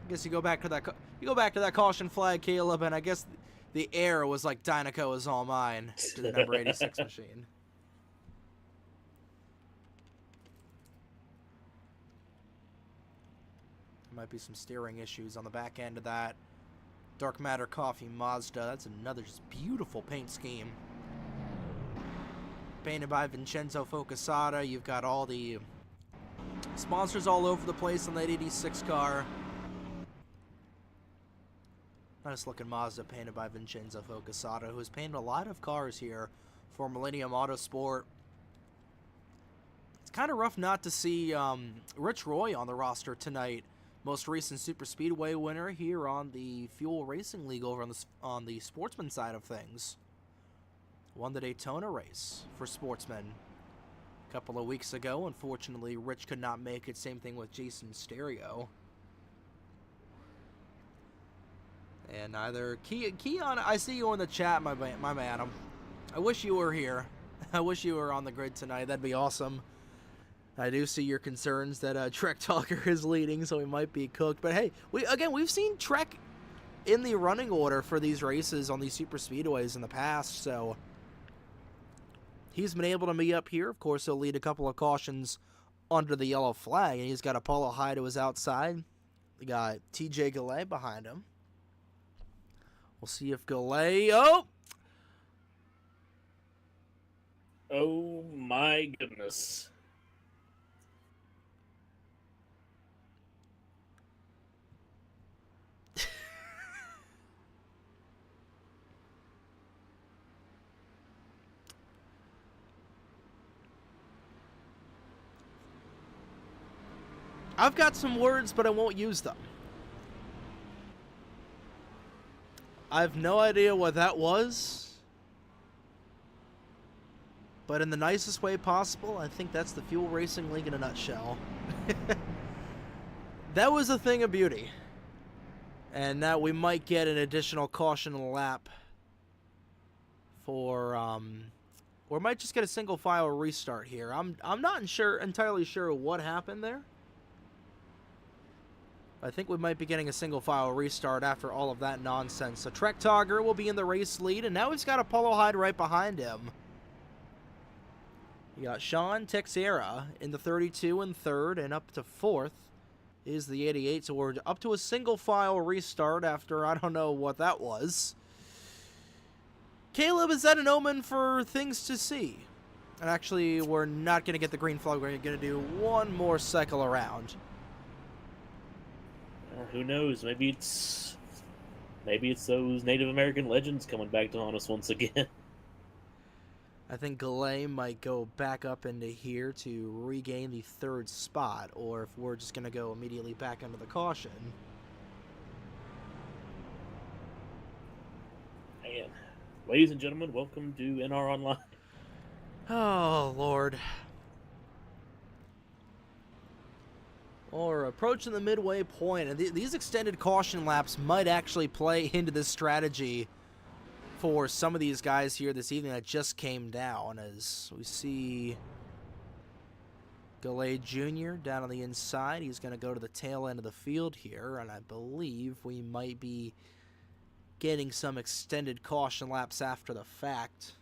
I guess you go back to that caution flag, Caleb, and I guess the air was like Dynaco is all mine to the number 86 machine. There might be some steering issues on the back end of that Dark Matter Coffee Mazda. That's another just beautiful paint scheme. Painted by Vincenzo Focusata. You've got all the sponsors all over the place on that 86 car. Nice looking Mazda painted by Vincenzo Focusata, who has painted a lot of cars here for Millennium Autosport. It's kind of rough not to see Rich Roy on the roster tonight. Most recent Super Speedway winner here on the Fuel Racing League over on the Sportsman side of things. Won the Daytona race for Sportsman a couple of weeks ago. Unfortunately, Rich could not make it. Same thing with Jason Stereo. And either Keon, I see you in the chat, my man. I wish you were here. I wish you were on the grid tonight. That'd be awesome. I do see your concerns that Trek Talker is leading, so we might be cooked. But hey, we've seen Trek in the running order for these races on these super speedways in the past, so he's been able to be up here. Of course, he'll lead a couple of cautions under the yellow flag, and he's got Apollo High to his outside. We got TJ Goulet behind him. We'll see if Goulet... Oh my goodness. I've got some words, but I won't use them. I have no idea what that was. But in the nicest way possible, I think that's the Fuel Racing League in a nutshell. That was a thing of beauty. And now we might get an additional caution lap for, or might just get a single file restart here. I'm not entirely sure what happened there. I think we might be getting a single file restart after all of that nonsense. So Trek Togger will be in the race lead, and now he's got Apollo Hyde right behind him. You got Sean Texera in the 32 and third, and up to fourth is the 88. So we're up to a single file restart after I don't know what that was. Caleb, is that an omen for things to see? And actually, we're not going to get the green flag. We're going to do one more cycle around. Who knows? Maybe it's those Native American legends coming back to haunt us once again. I think Goulet might go back up into here to regain the third spot, or if we're just going to go immediately back under the caution. And ladies and gentlemen, welcome to NR Online. Oh, Lord. Or approaching the midway point, and these extended caution laps might actually play into this strategy for some of these guys here this evening that just came down, as we see Goulet Jr. down on the inside. He's going to go to the tail end of the field here, and I believe we might be getting some extended caution laps after the fact.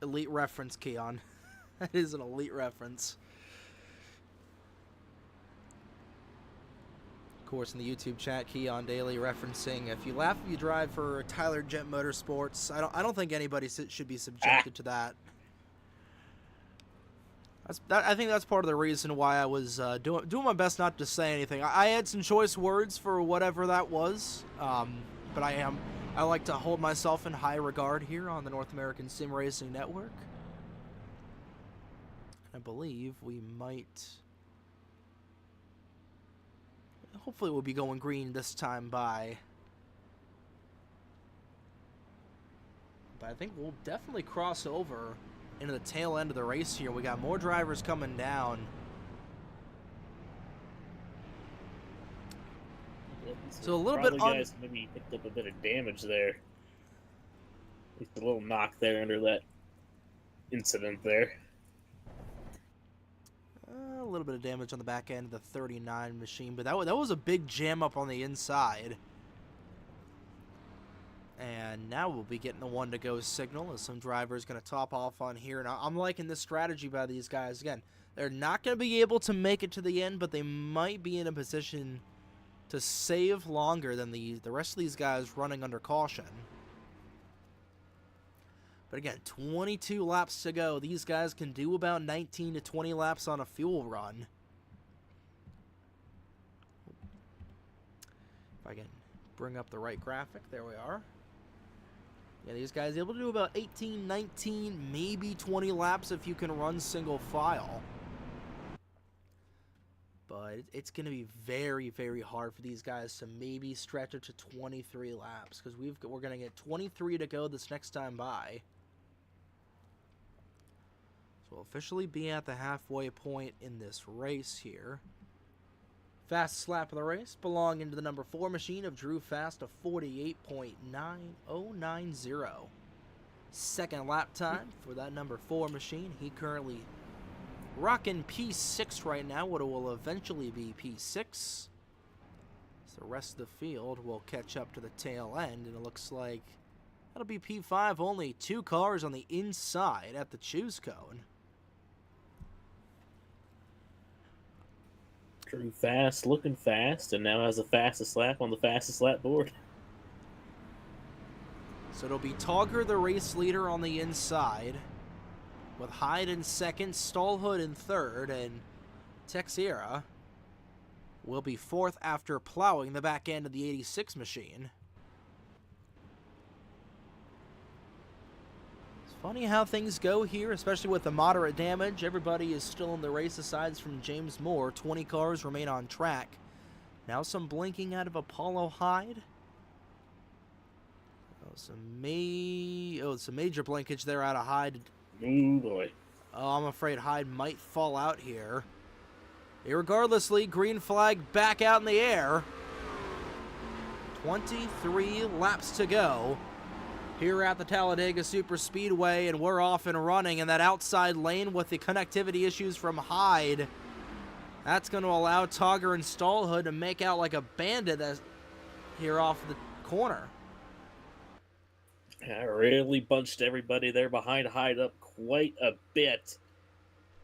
elite reference, Keon. That is an elite reference. Of course, in the YouTube chat, Keon Daily referencing, if you laugh if you drive for Tyler Jet Motorsports. I don't think anybody should be subjected to that. I think that's part of the reason why I was doing my best not to say anything. I had some choice words for whatever that was, but I like to hold myself in high regard here on the North American Sim Racing Network. I believe we might... Hopefully we'll be going green this time by... But I think we'll definitely cross over into the tail end of the race here. We got more drivers coming down. So a little bit guys maybe picked up a bit of damage there. At least a little knock there under that incident there. A little bit of damage on the back end of the 39 machine, but that was a big jam up on the inside. And now we'll be getting the 1-to-go signal as some driver's going to top off on here. And I'm liking this strategy by these guys. Again, they're not going to be able to make it to the end, but they might be in a position to save longer than the rest of these guys running under caution. But again, 22 laps to go. These guys can do about 19 to 20 laps on a fuel run. If I can bring up the right graphic, there we are. Yeah, these guys able to do about 18, 19, maybe 20 laps if you can run single file. But it's going to be very, very hard for these guys to maybe stretch it to 23 laps, because we're going to get 23 to go this next time by. So we'll officially be at the halfway point in this race here. Fastest lap of the race belonging to the number 4 machine of Drew Fast of 48.9090. Second lap time for that number 4 machine. He currently rocking P6 right now, what will eventually be P6. So the rest of the field will catch up to the tail end, and it looks like that'll be P5. Only 2 cars on the inside at the choose cone. Drew Fast, looking fast, and now has the fastest lap on the fastest lap board. So it'll be Togger, the race leader, on the inside, with Hyde in second, Stallhood in third, and Texera will be fourth after plowing the back end of the 86 machine. Funny how things go here, especially with the moderate damage. Everybody is still in the race aside from James Moore. 20 cars remain on track. Now some blinking out of Apollo Hyde. Some major blinkage there out of Hyde. Oh boy. Oh, I'm afraid Hyde might fall out here. Irregardlessly, green flag back out in the air. 23 laps to go here at the Talladega Superspeedway, and we're off and running in that outside lane with the connectivity issues from Hyde. That's going to allow Togger and Stallhood to make out like a bandit here off the corner. I really bunched everybody there behind Hyde up quite a bit.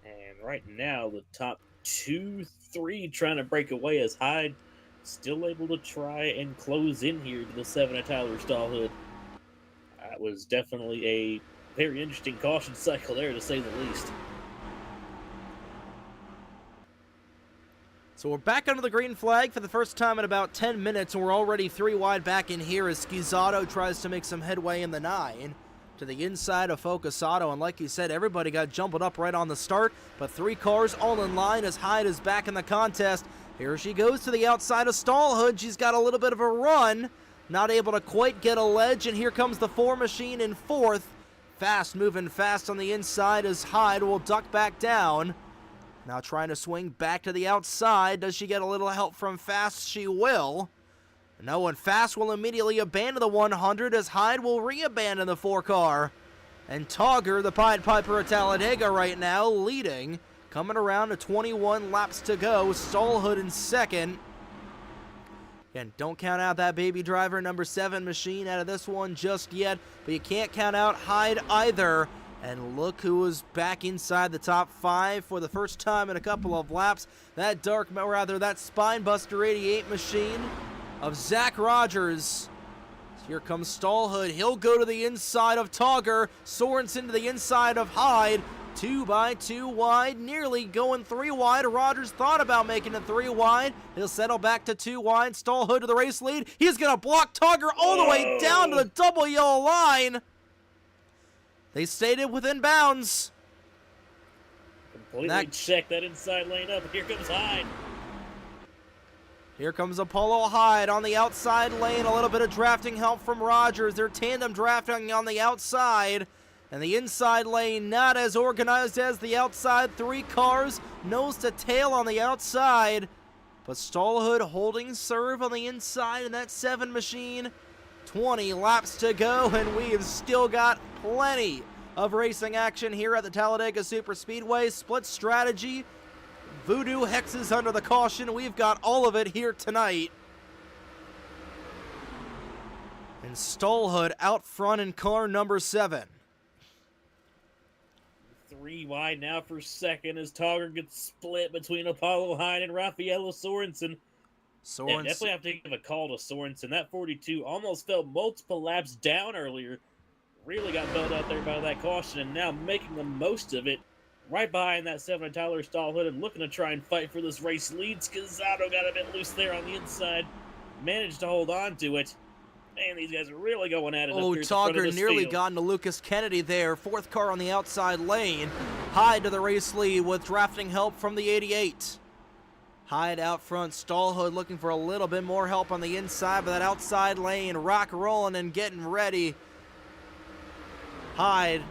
And right now, the top 2, 3 trying to break away as Hyde still able to try and close in here to the 7 of Tyler Stallhood. That was definitely a very interesting caution cycle there, to say the least. So we're back under the green flag for the first time in about 10 minutes, and we're already 3 wide back in here as Schizzato tries to make some headway in the 9 to the inside of Focusato. And like you said, everybody got jumbled up right on the start, but 3 cars all in line as Hyde is back in the contest. Here she goes to the outside of Stallhood. She's got a little bit of a run. Not able to quite get a ledge, and here comes the 4 machine in 4th. Fast, moving fast on the inside as Hyde will duck back down. Now trying to swing back to the outside. Does she get a little help from Fast? She will. No, and Fast will immediately abandon the 100 as Hyde will re-abandon the 4 car. And Togger, the Pied Piper at Talladega right now, leading. Coming around to 21 laps to go. Stallhood in second. Again, don't count out that baby driver number 7 machine out of this one just yet, but you can't count out Hyde either. And look who is back inside the top 5 for the first time in a couple of laps. That Spinebuster 88 machine of Zach Rogers. Here comes Stallhood. He'll go to the inside of Togger. Sorensen to the inside of Hyde. 2 by 2 wide, nearly going 3 wide. Rogers thought about making it 3 wide. He'll settle back to 2 wide. Stallhood to the race lead. He's going to block Togger all the way down to the double yellow line. They stayed it within bounds. Completely check that inside lane up. Here comes Hyde. Here comes Apollo Hyde on the outside lane. A little bit of drafting help from Rogers. They're tandem drafting on the outside. And the inside lane not as organized as the outside. 3 cars, nose to tail on the outside. But Stallhood holding serve on the inside in that 7 machine. 20 laps to go, and we have still got plenty of racing action here at the Talladega Superspeedway. Split strategy, voodoo hexes under the caution. We've got all of it here tonight. And Stallhood out front in car number 7. 3 wide now for second as Togger gets split between Apollo Hyde and Raffaello Sorensen. Yeah, definitely have to give a call to Sorensen. That 42 almost fell multiple laps down earlier. Really got bailed out there by that caution, and now making the most of it. Right behind that 7 Tyler Stallhood and looking to try and fight for this race lead. Scazzotto got a bit loose there on the inside. Managed to hold on to it. Man, these guys are really going at it. Oh, Togger nearly got into Lucas Kennedy there. 4th car on the outside lane. Hyde to the race lead with drafting help from the 88. Hyde out front. Stallhood looking for a little bit more help on the inside, but that outside lane, rock rolling and getting ready. Hyde,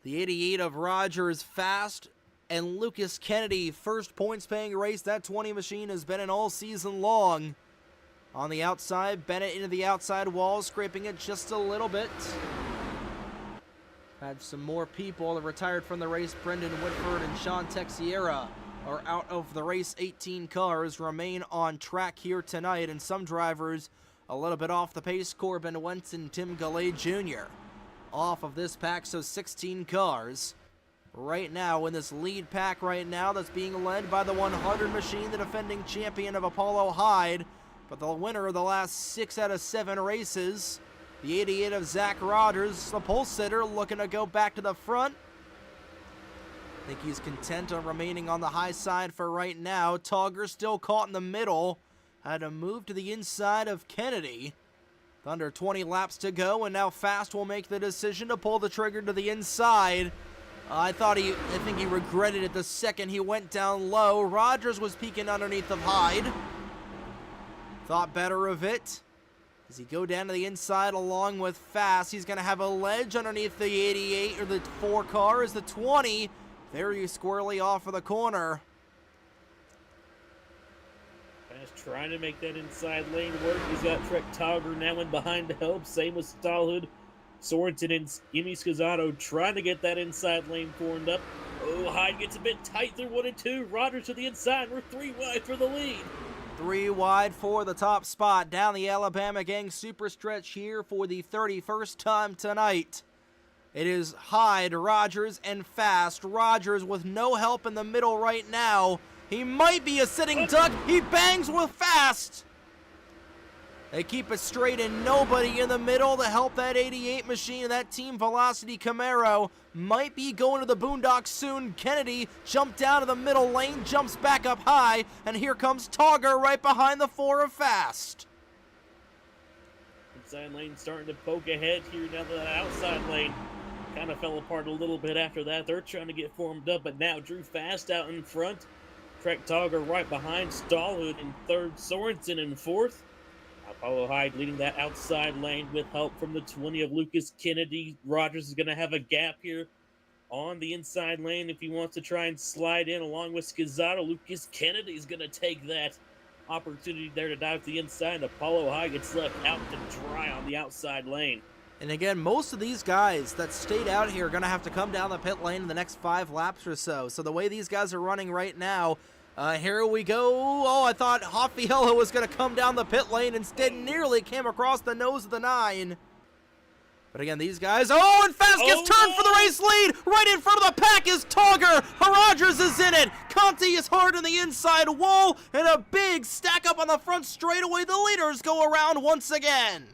the 88 of Rogers, fast, and Lucas Kennedy, first points-paying race that 20 machine has been in all season long. On the outside, Bennett into the outside wall, scraping it just a little bit. Had some more people that retired from the race. Brendan Whitford and Sean Texiera are out of the race. 18 cars remain on track here tonight, and some drivers a little bit off the pace. Corbin Wentz and Tim Galley Jr. off of this pack, so 16 cars right now in this lead pack right now that's being led by the 100 machine, the defending champion of Apollo Hyde, but the winner of the last 6 out of 7 races, the 88 of Zach Rogers, the pole sitter, looking to go back to the front. I think he's content on remaining on the high side for right now. Togger still caught in the middle. Had to move to the inside of Kennedy. Under 20 laps to go, and now Fast will make the decision to pull the trigger to the inside. I think he regretted it the second he went down low. Rogers was peeking underneath of Hyde. Thought better of it. As he go down to the inside along with Fast, he's going to have a ledge underneath the 88, or the 4 car is the 20. Very squirrely off of the corner. Fast trying to make that inside lane work. He's got Trek Togger now in behind to help. Same with Stallhood. Sorensen and Imi Scazzotto trying to get that inside lane formed up. Oh, Hyde gets a bit tight through 1 and 2. Rogers to the inside. We're 3 wide for the lead. 3 wide for the top spot. Down the Alabama Gang super stretch here for the 31st time tonight. It is Hyde, Rogers, and Fast. Rogers with no help in the middle right now. He might be a sitting duck. He bangs with Fast. They keep it straight and nobody in the middle to help that 88 machine. That Team Velocity Camaro might be going to the boondocks soon. Kennedy jumped down to the middle lane, jumps back up high, and here comes Togger right behind the 4 of Fast. Inside lane starting to poke ahead here now that outside lane kind of fell apart a little bit after that. They're trying to get formed up, but now Drew Fast out in front. Trek Togger right behind. Stallhood in 3rd. Sorensen in 4th. Apollo Hyde leading that outside lane with help from the 20 of Lucas Kennedy. Rogers is going to have a gap here on the inside lane if he wants to try and slide in along with Scazzotto. Lucas Kennedy is going to take that opportunity there to dive to the inside. And Apollo Hyde gets left out to dry on the outside lane. And again, most of these guys that stayed out here are going to have to come down the pit lane in the next 5 laps or so. So the way these guys are running right now, here we go. Oh, I thought Raffaello was going to come down the pit lane. Instead, nearly came across the nose of the 9. But again, these guys, oh, and Fast gets turned for the race lead. Right in front of the pack is Togger. Rogers is in it. Conti is hard on the inside wall, and a big stack up on the front straightaway. The leaders go around once again.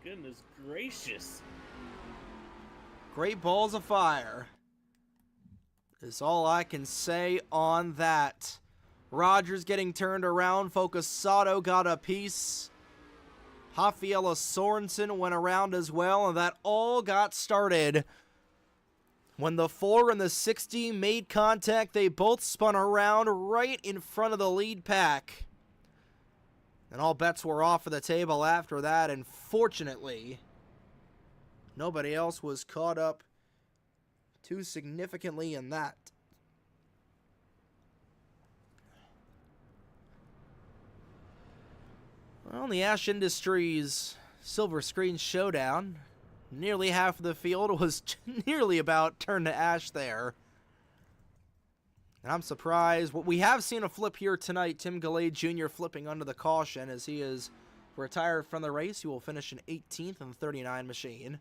Goodness gracious. Great balls of fire is all I can say on that. Rogers getting turned around. Focusato got a piece. Rafaela Sorensen went around as well, and that all got started when the 4 and the 60 made contact. They both spun around right in front of the lead pack. And all bets were off of the table after that, and fortunately, nobody else was caught up too significantly in that. Well, the Ash Industries SilverScreen Showdown, nearly half of the field was nearly about turned to ash there. And I'm surprised. We have seen a flip here tonight. Tim Gallade Jr. flipping under the caution as he is retired from the race. He will finish in 18th in the 39 machine.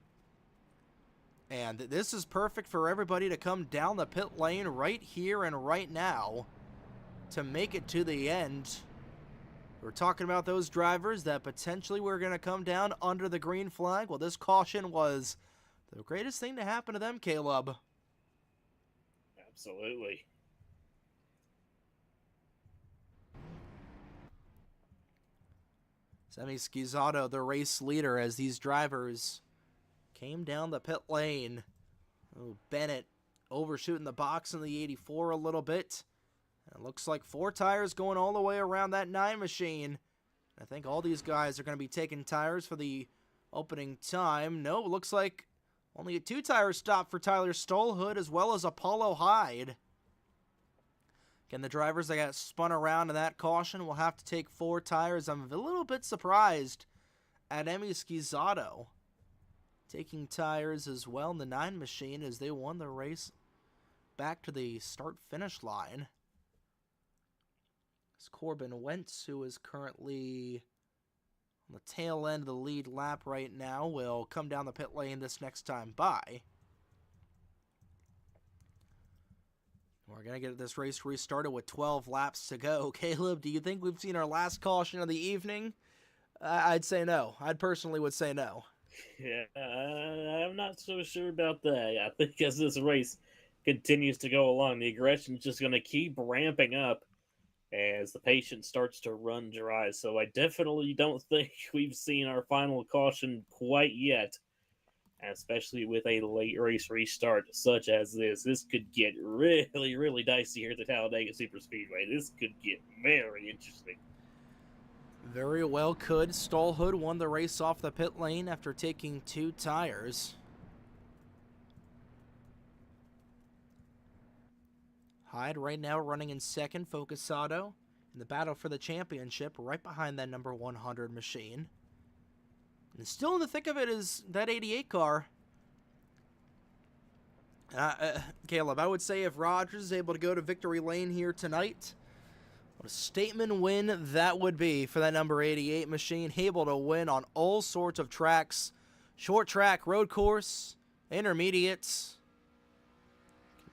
And this is perfect for everybody to come down the pit lane right here and right now to make it to the end. We're talking about those drivers that potentially were going to come down under the green flag. Well, this caution was the greatest thing to happen to them, Caleb. Absolutely. Semi Schizzato, the race leader, as these drivers came down the pit lane. Oh, Bennett overshooting the box in the 84 a little bit. It looks like 4 tires going all the way around that 9 machine. I think all these guys are going to be taking tires for the opening time. No, it looks like only a 2-tire stop for Tyler Stolhood as well as Apollo Hyde. Again, the drivers that got spun around in that caution will have to take 4 tires. I'm a little bit surprised at Emi Schizzato taking tires as well in the 9 machine as they won the race back to the start-finish line. It's Corbin Wentz, who is currently on the tail end of the lead lap right now, will come down the pit lane this next time by. We're going to get this race restarted with 12 laps to go. Caleb, do you think we've seen our last caution of the evening? I'd say no. I'd personally would say no. Yeah, I'm not so sure about that. I think as this race continues to go along, the aggression is just going to keep ramping up as the patience starts to run dry. So I definitely don't think we've seen our final caution quite yet, especially with a late race restart such as this. This could get really, really dicey here at the Talladega Superspeedway. This could get very interesting. Very well could. Stolhood won the race off the pit lane after taking 2 tires. Hyde right now running in second. Focusato in the battle for the championship right behind that number 100 machine. And still in the thick of it is that 88 car. Caleb, I would say if Rogers is able to go to victory lane here tonight, what a statement win that would be for that number 88 machine. Able to win on all sorts of tracks. Short track, road course, intermediates.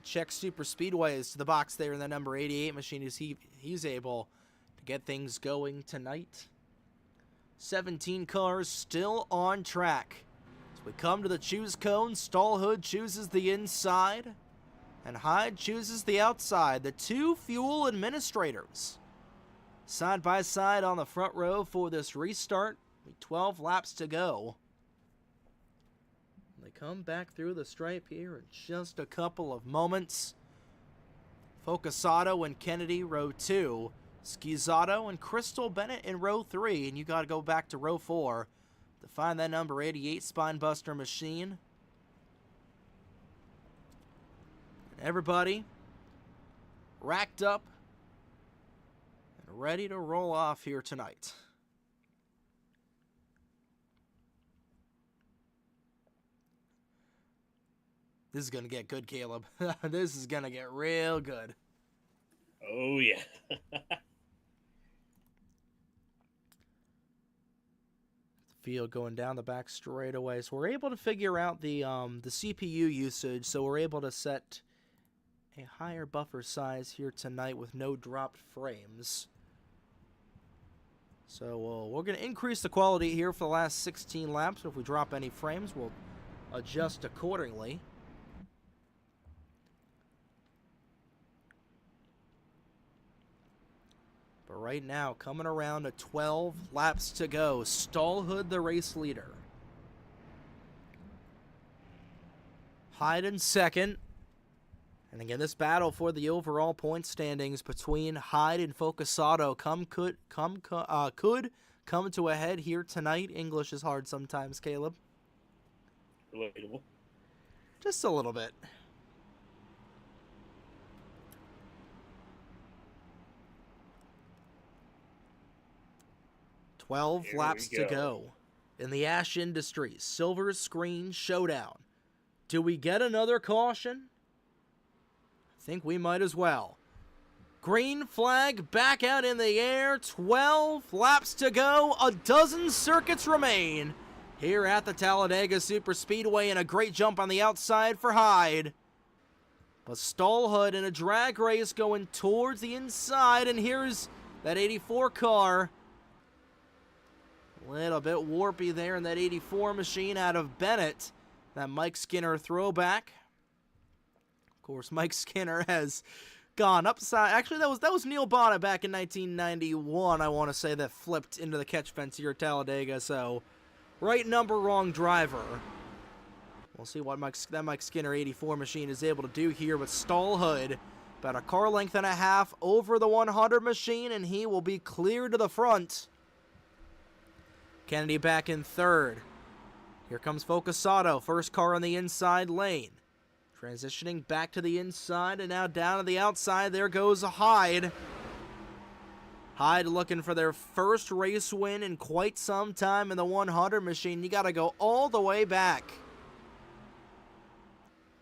Check super speedways to the box there in the number 88 machine as he's able to get things going tonight. 17 cars still on track. As we come to the choose cone, Stolhood chooses the inside and Hyde chooses the outside. The 2 fuel administrators side by side on the front row for this restart. 12 laps to go. They come back through the stripe here in just a couple of moments. Focusato and Kennedy, row 2. Schizzato and Crystal Bennett in row 3. And you got to go back to row 4 to find that number 88 Spinebuster machine. And everybody racked up and ready to roll off here tonight. This is going to get good, Caleb. This is going to get real good. Oh, yeah. field going down the back straightaway. So we're able to figure out the CPU usage. So we're able to set a higher buffer size here tonight with no dropped frames. So we're going to increase the quality here for the last 16 laps. If we drop any frames, we'll adjust accordingly. But right now, coming around to 12 laps to go. Stallhood, the race leader. Hyde in second. And again, this battle for the overall point standings between Hyde and Focusato could come to a head here tonight. English is hard sometimes, Caleb. Relatable. Just a little bit. Twelve laps to go in the Ash Industries SilverScreen Showdown. Do we get another caution? I think we might as well. Green flag back out in the air. 12 laps to go. A dozen circuits remain here at the Talladega Superspeedway, and a great jump on the outside for Hyde. But Stallhood in a drag race going towards the inside, and here's that 84 car. A little bit warpy there in that 84 machine out of Bennett. That Mike Skinner throwback. Of course, Mike Skinner has gone upside. Actually, that was Neil Bonnet back in 1991, I want to say, that flipped into the catch fence here at Talladega. So, right number, wrong driver. We'll see what that Mike Skinner 84 machine is able to do here with Stallhood. About a car length and a half over the 100 machine, and he will be clear to the front. Kennedy back in third. Here comes Focusato, first car on the inside lane. Transitioning back to the inside, and now down to the outside. There goes Hyde. Hyde looking for their first race win in quite some time in the 100 machine. You got to go all the way back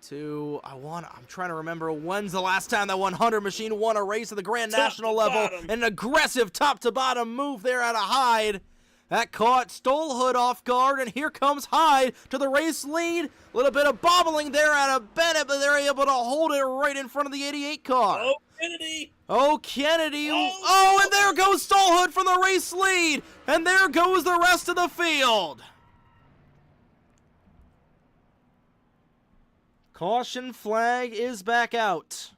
to, I'm trying to remember when's the last time that 100 machine won a race at the Grand National level. An aggressive top-to-bottom move there out of Hyde. That caught Stallhood off guard, and here comes Hyde to the race lead. A little bit of bobbling there out of Bennett, but they're able to hold it right in front of the 88 car. Oh, Kennedy! Oh, Kennedy. Oh, and there goes Stallhood for the race lead. And there goes the rest of the field. Caution flag is back out.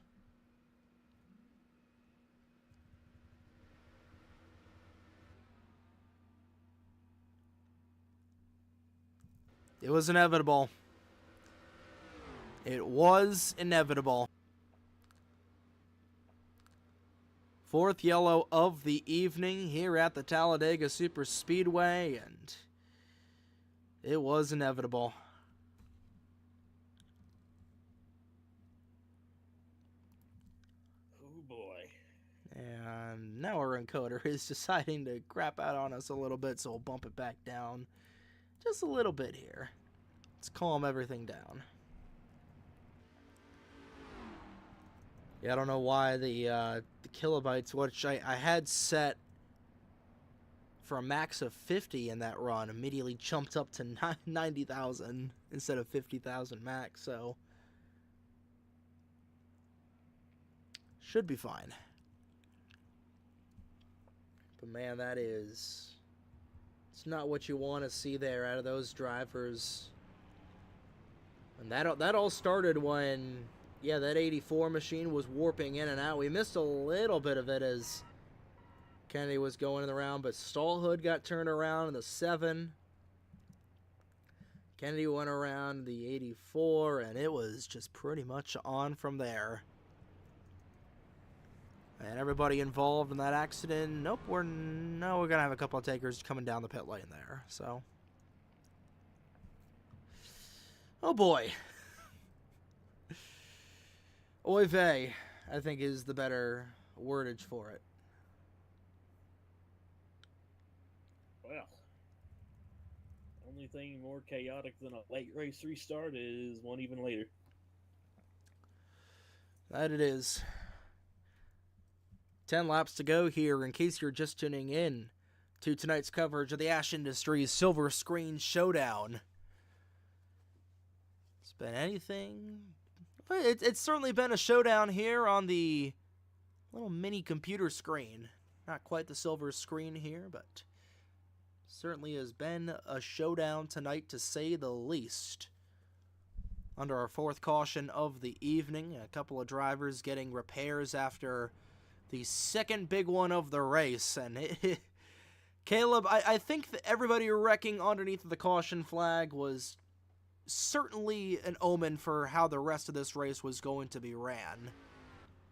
It was inevitable. It was inevitable. Fourth yellow of the evening here at the Talladega Superspeedway, and it was inevitable. Oh boy. And now our encoder is deciding to crap out on us a little bit, so we'll bump it back down. Just a little bit here. Let's calm everything down. Yeah, I don't know why the kilobytes, which I had set for a max of 50 in that run, immediately jumped up to 90,000 instead of 50,000 max, so should be fine. But man, it's not what you want to see there out of those drivers. And that all started when, yeah, that 84 machine was warping in and out. We missed a little bit of it as Kennedy was going around, but Stallhood got turned around in the 7. Kennedy went around the 84, and it was just pretty much on from there. And everybody involved in that accident, nope, we're going to have a couple of takers coming down the pit lane there, so. Oh boy. Oy vey, I think is the better wordage for it. Well, only thing more chaotic than a late race restart is one even later. That it is. 10 laps to go here in case you're just tuning in to tonight's coverage of the Ash Industries SilverScreen Showdown. It's been anything... It's certainly been a showdown here on the little mini computer screen. Not quite the silver screen here, but certainly has been a showdown tonight, to say the least. Under our fourth caution of the evening, a couple of drivers getting repairs after the second big one of the race. And Caleb, I think that everybody wrecking underneath the caution flag was certainly an omen for how the rest of this race was going to be ran.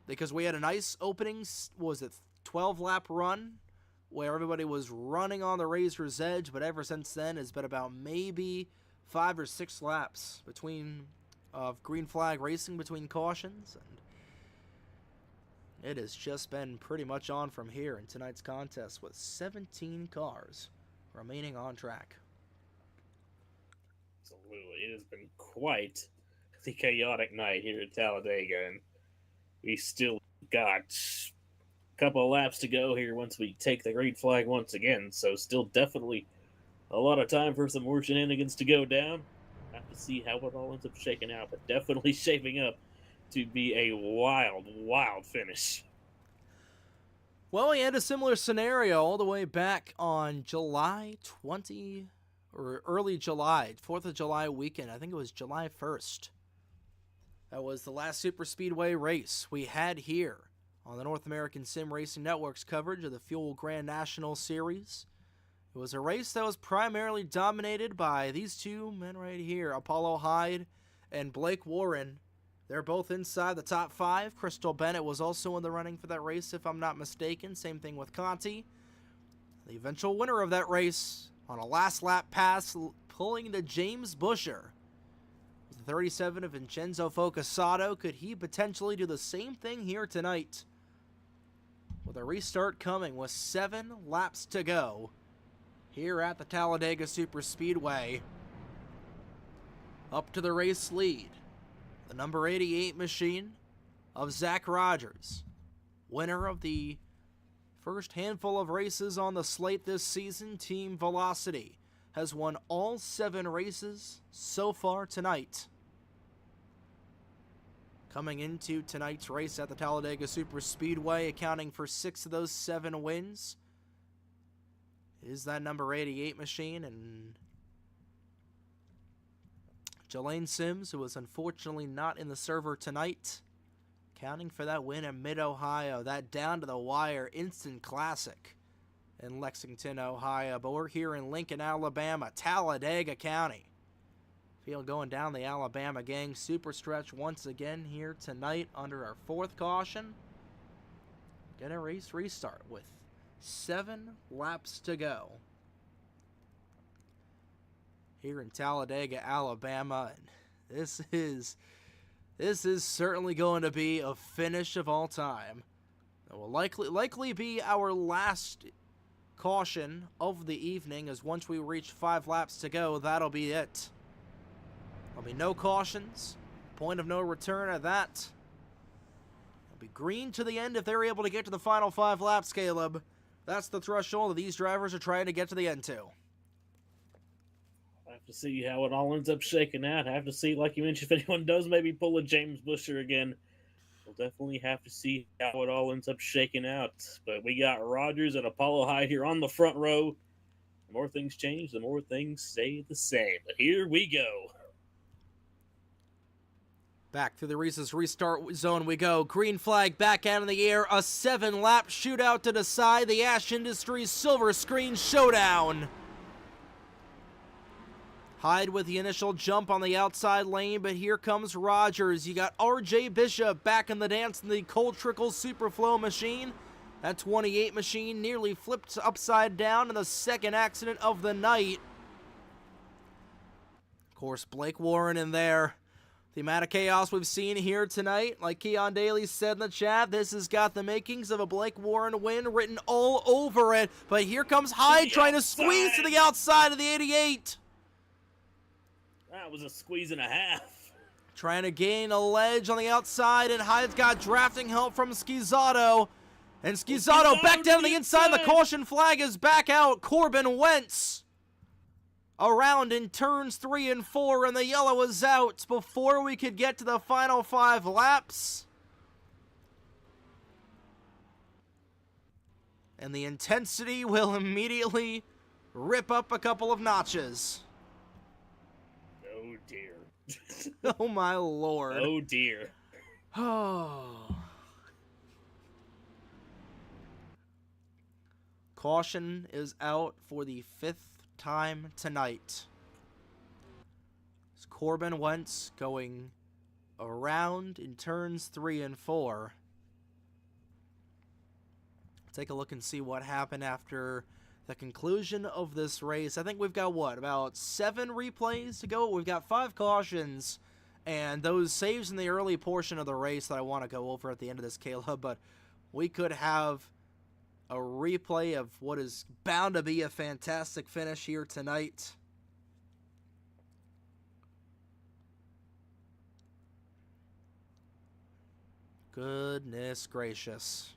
Because we had a nice opening, 12-lap run, where everybody was running on the razor's edge, but ever since then it's been about maybe 5 or 6 laps between green flag racing between cautions, and it has just been pretty much on from here in tonight's contest, with 17 cars remaining on track. Absolutely. It has been quite the chaotic night here at Talladega, and we still got a couple of laps to go here once we take the green flag once again, so still definitely a lot of time for some more shenanigans to go down. Have to see how it all ends up shaking out, but definitely shaping up to be a wild, wild finish. Well, we had a similar scenario all the way back on July 20, or early July, 4th of July weekend. I think it was July 1st. That was the last super speedway race we had here on the North American Sim Racing Network's coverage of the Fuel Grand National Series. It was a race that was primarily dominated by these two men right here, Apollo Hyde and Blake Warren. They're both inside the top 5. Crystal Bennett was also in the running for that race, if I'm not mistaken. Same thing with Conti. The eventual winner of that race, on a last lap pass, pulling the James Busher, was the 37 of Vincenzo Focasato. Could he potentially do the same thing here tonight? With a restart coming with 7 laps to go here at the Talladega Superspeedway. Up to the race lead, the number 88 machine of Zach Rogers, winner of the first handful of races on the slate this season. Team Velocity has won all 7 races so far tonight. Coming into tonight's race at the Talladega Superspeedway, accounting for 6 of those 7 wins, is that number 88 machine, and Jelaine Sims, who was unfortunately not in the server tonight, counting for that win at Mid-Ohio, that down-to-the-wire instant classic in Lexington, Ohio. But we're here in Lincoln, Alabama, Talladega County. Field going down the Alabama gang super stretch once again here tonight under our 4th caution. Get a race restart with 7 laps to go here in Talladega, Alabama, and this is certainly going to be a finish of all time. It will likely be our last caution of the evening, as once we reach 5 laps to go, that'll be it. There'll be no cautions, point of no return at that. It'll be green to the end if they're able to get to the final 5 laps, Caleb. That's the threshold that these drivers are trying to get to the end to. I have to see how it all ends up shaking out. I have to see, like you mentioned, if anyone does maybe pull a James Busher again. We'll definitely have to see how it all ends up shaking out. But we got Rogers and Apollo Hyde here on the front row. The more things change, the more things stay the same. But here we go. Back through the Reese's restart zone we go. Green flag back out in the air. A 7-lap shootout to decide the Ash Industries SilverScreen Showdown. Hyde with the initial jump on the outside lane, but here comes Rogers. You got RJ Bishop back in the dance in the Cold Trickle Superflow machine. That 28 machine nearly flipped upside down in the second accident of the night. Of course, Blake Warren in there. The amount of chaos we've seen here tonight, like Keon Daly said in the chat, this has got the makings of a Blake Warren win written all over it. But here comes Hyde trying to squeeze to the outside of the 88. That was a squeeze and a half. Trying to gain a ledge on the outside, and Hyde's got drafting help from Schizzato. And Schizzato back down the inside. The caution flag is back out. Corbin Wentz around in turns 3 and 4, and the yellow is out before we could get to the final 5 laps. And the intensity will immediately rip up a couple of notches. Oh, dear. Oh, my Lord. Oh, dear. Oh. Caution is out for the 5th time tonight. It's Corbin Wentz going around in turns 3 and 4. Take a look and see what happened after the conclusion of this race. I think we've got, what, about 7 replays to go? We've got 5 cautions and those saves in the early portion of the race that I want to go over at the end of this, Caleb, but we could have a replay of what is bound to be a fantastic finish here tonight. Goodness gracious.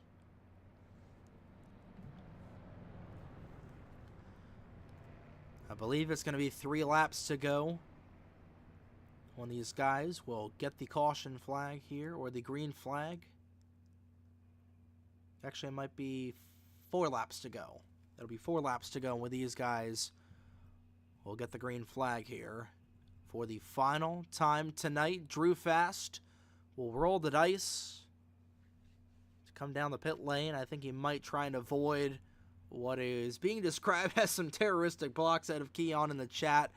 I believe it's going to be 3 laps to go when these guys will get the caution flag here, or the green flag. Actually, it might be 4 laps to go. It'll be 4 laps to go when these guys will get the green flag here for the final time tonight. Drew Fast will roll the dice to come down the pit lane. I think he might try and avoid what is being described as some terroristic blocks out of Keon in the chat.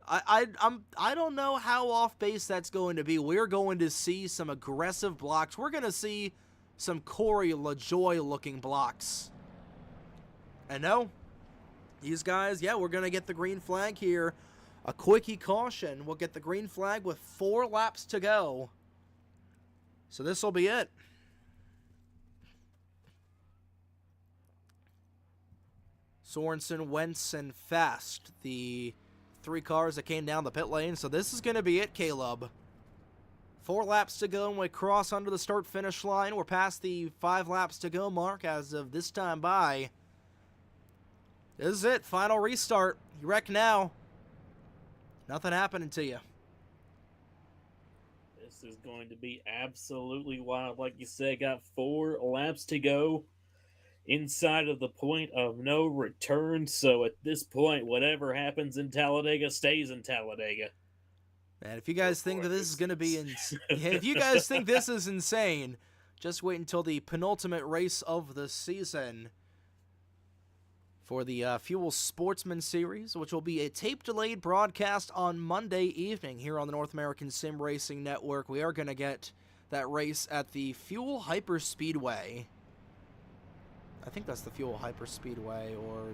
I don't know how off base that's going to be. We're going to see some aggressive blocks. We're going to see some Corey LaJoy looking blocks. And no, these guys, yeah, we're going to get the green flag here. A quickie caution. We'll get the green flag with 4 laps to go. So this will be it. Sorensen, Wentz, and Fast, the 3 cars that came down the pit lane. So this is going to be it, Caleb. 4 laps to go, and we cross under the start-finish line. We're past the 5 laps to go mark as of this time by. This is it. Final restart. You wreck now. Nothing happening to you. This is going to be absolutely wild. Like you said, got 4 laps to go inside of the point of no return. So at this point, whatever happens in Talladega stays in Talladega. Man, if you guys think that this is going to be if you guys think this is insane, just wait until the penultimate race of the season for the Fuel Sportsman Series, which will be a tape-delayed broadcast on Monday evening here on the North American Sim Racing Network. We are going to get that race at the Fuel Hyperspeedway. I think that's the Fuel Hyperspeedway, or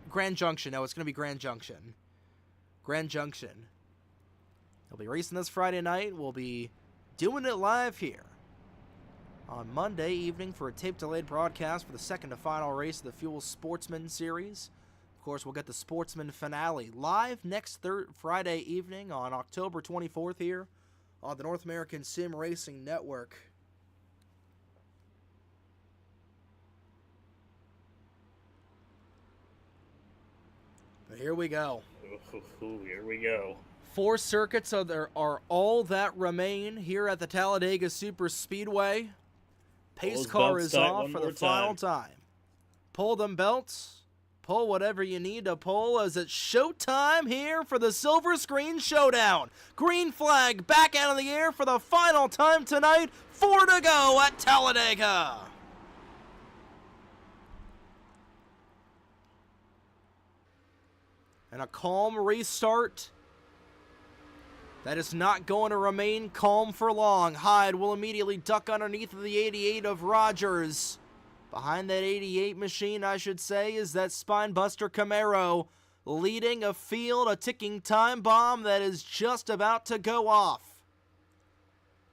Grand Junction. No, it's going to be Grand Junction. Grand Junction. They'll be racing this Friday night. We'll be doing it live here on Monday evening for a tape-delayed broadcast for the second to final race of the Fuel Sportsman Series. Of course, we'll get the Sportsman finale live next Friday evening on October 24th here on the North American Sim Racing Network. But here we go. Here we go. 4 circuits are all that remain here at the Talladega Super Speedway. Pace car is off for the final time. Pull them belts. Pull whatever you need to pull as it's showtime here for the SilverScreen Showdown. Green flag back out of the air for the final time tonight. 4 to go at Talladega. And a calm restart that is not going to remain calm for long. Hyde will immediately duck underneath of the 88 of Rogers. Behind that 88 machine, I should say, is that Spinebuster Camaro, leading a field, a ticking time bomb that is just about to go off.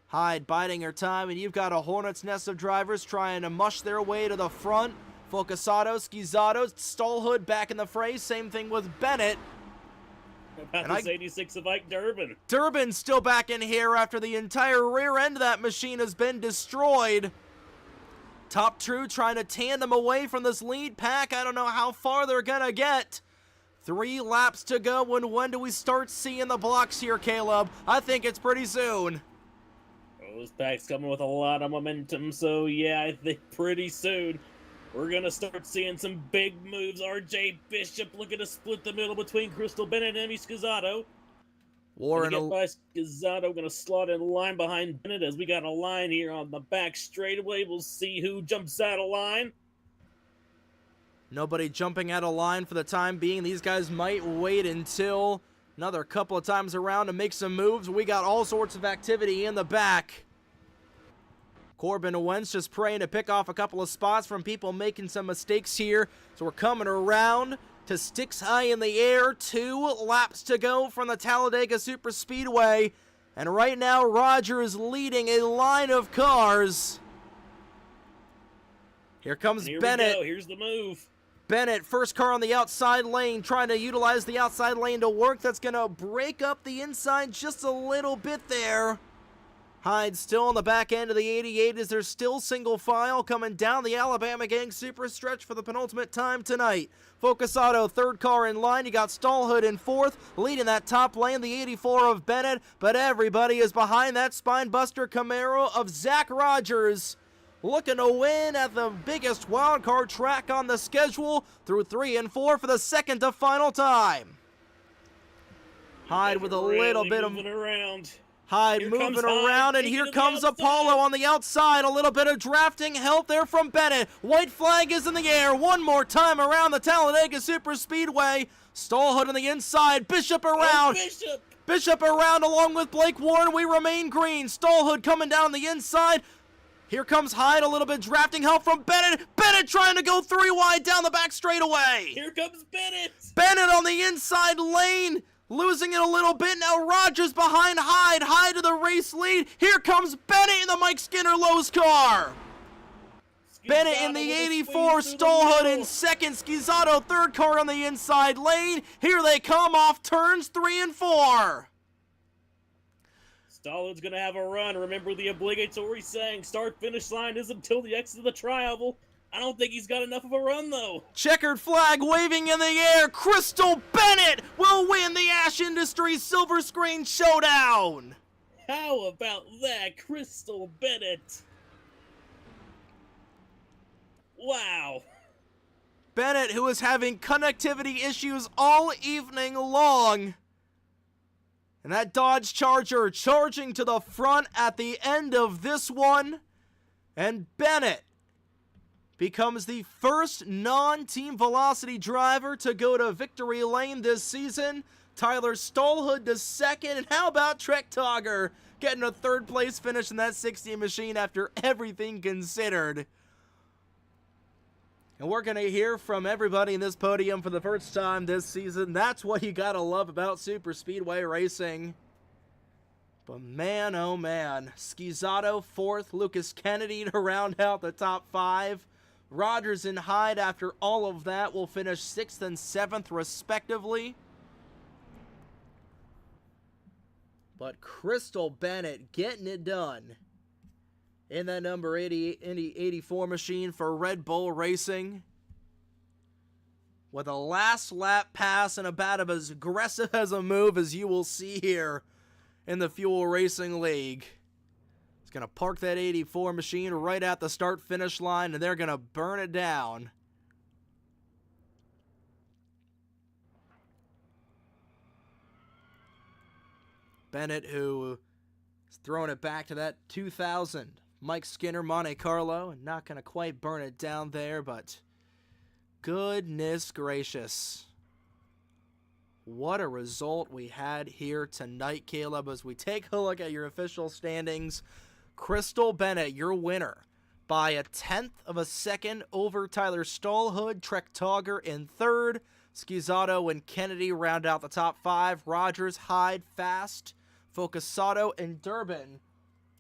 Hyde biding her time, and you've got a hornet's nest of drivers trying to mush their way to the front. Focasato, Schizzato, Stallhood back in the fray. Same thing with Bennett. About this 86 of Ike Durbin. Durbin's still back in here after the entire rear end of that machine has been destroyed. Top True trying to tandem away from this lead pack. I don't know how far they're gonna get. 3 laps to go, and when do we start seeing the blocks here, Caleb? I think it's pretty soon. Oh, this pack's coming with a lot of momentum, so yeah, I think pretty soon we're gonna start seeing some big moves. RJ Bishop looking to split the middle between Crystal Bennett and Emmy Scizzato. Warren by Scizzato, gonna slot in line behind Bennett as we got a line here on the back straightaway. We'll see who jumps out of line. Nobody jumping out of line for the time being. These guys might wait until another couple of times around to make some moves. We got all sorts of activity in the back. Corbin Wentz just praying to pick off a couple of spots from people making some mistakes here. So we're coming around to Sticks High in the Air. 2 laps to go from the Talladega Superspeedway. And right now, Roger is leading a line of cars. Here comes Bennett. Here's the move. Bennett, first car on the outside lane, trying to utilize the outside lane to work. That's going to break up the inside just a little bit there. Hyde still on the back end of the 88 as there's still single file coming down the Alabama Gang Super Stretch for the penultimate time tonight. Focus Auto, third car in line. You got Stallhood in fourth, leading that top lane, the 84 of Bennett. But everybody is behind that spinebuster Camaro of Zach Rogers, looking to win at the biggest wildcard track on the schedule through 3 and 4 for the second to final time. Hyde with a little bit of around. Hyde moving around, and here comes Apollo on the outside. A little bit of drafting help there from Bennett. White flag is in the air. One more time around the Talladega Superspeedway. Stallhood on the inside. Bishop around. Bishop around along with Blake Warren. We remain green. Stallhood coming down the inside. Here comes Hyde, a little bit drafting help from Bennett. Bennett trying to go 3 wide down the back straightaway. Here comes Bennett. Bennett on the inside lane, losing it a little bit. Now Rogers behind Hyde. Hyde to the race lead. Here comes Bennett in the Mike Skinner Lowe's car. Bennett in the 84, Stallhood in second. Scizzato third car on the inside lane. Here they come off turns 3 and 4. Stallhood's going to have a run. Remember the obligatory saying, start-finish line is until the exit of the tri-oval. I don't think he's got enough of a run, though. Checkered flag waving in the air. Crystal Bennett will win the Ash Industries SilverScreen Showdown. How about that, Crystal Bennett? Wow. Bennett, who is having connectivity issues all evening long. And that Dodge Charger charging to the front at the end of this one. And Bennett becomes the first non-Team Velocity driver to go to victory lane this season. Tyler Stallhood to second. And how about Trek Togger getting a third place finish in that 60 machine after everything considered. And we're going to hear from everybody in this podium for the first time this season. That's what you got to love about super speedway racing. But man, oh man. Scizzato fourth, Lucas Kennedy to round out the top 5. Rogers and Hyde, after all of that, will finish 6th and 7th respectively. But Crystal Bennett getting it done in that number 84 machine for Red Bull Racing, with a last lap pass and about as aggressive as a move as you will see here in the Fuel Racing League. It's going to park that 84 machine right at the start-finish line, and they're going to burn it down. Bennett, who is throwing it back to that 2000 Mike Skinner Monte Carlo, and not going to quite burn it down there, but goodness gracious. What a result we had here tonight, Caleb. As we take a look at your official standings, Crystal Bennett, your winner, by a 1/10 of a second over Tyler Stallhood. Trek Togger in third. Scizzato and Kennedy round out the top 5. Rogers, Hyde, Fast, Focusato, and Durbin,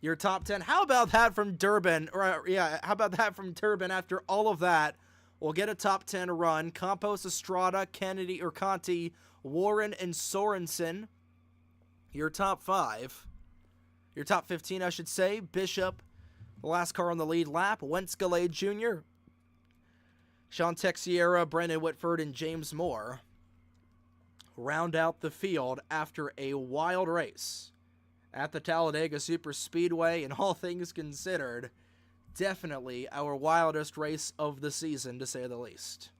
your top 10. How about that from Durbin? How about that from Durbin? After all of that, we'll get a top 10 run. Campos, Estrada, Kennedy, or Conti, Warren, and Sorensen, your top 5. Your top 15, I should say. Bishop, The last car on the lead lap, Wentz Gallade Jr., Sean Texiera, Brandon Whitford, and James Moore round out the field after a wild race at the Talladega Superspeedway, and all things considered, definitely our wildest race of the season, to say the least.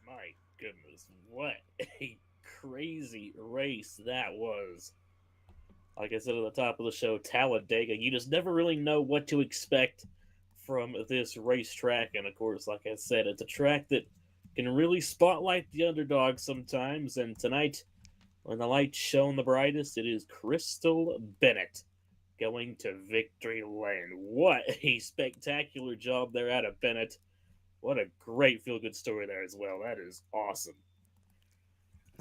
My goodness, what a crazy race that was. Like I said at the top of the show, Talladega, you just never really know what to expect from this racetrack. And of course, like I said, it's a track that can really spotlight the underdog sometimes. And tonight, when the lights shone the brightest, it is Crystal Bennett going to victory lane. What a spectacular job there out of Bennett. What a great feel-good story there as well. That is awesome.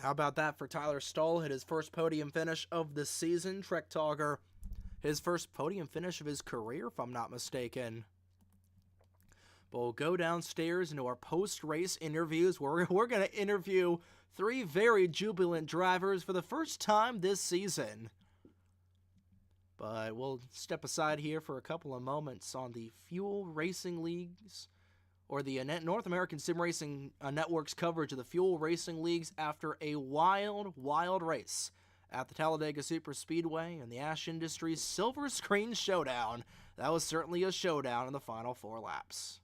How about that for Tyler Stoll? Hit his first podium finish of the season. Trek Togger, his first podium finish of his career, if I'm not mistaken. But we'll go downstairs into our post-race interviews where we're going to interview three very jubilant drivers for the first time this season. But we'll step aside here for a couple of moments on the Fuel Racing Leagues, or the North American Sim Racing Network's coverage of the Fuel Racing Leagues after a wild, wild race at the Talladega Superspeedway and the Ash Industries SilverScreen Showdown. That was certainly a showdown in the final 4 laps.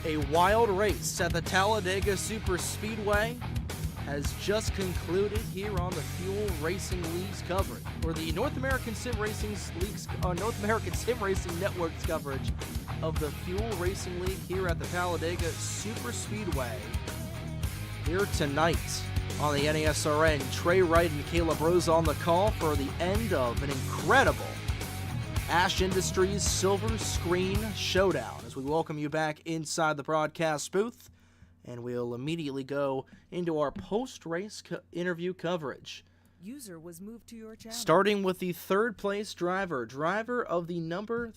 A wild race at the Talladega Superspeedway has just concluded here on the Fuel Racing League's coverage, or the North American Sim Racing Network's coverage of the Fuel Racing League here at the Talladega Superspeedway. Here tonight on the NASRN, Trey Wright and Caleb Rose on the call for the end of an incredible Ash Industries SilverScreen Showdown, as we welcome you back inside the broadcast booth and we'll immediately go into our post-race interview coverage. User was moved to your channel. Starting with the third place driver of the number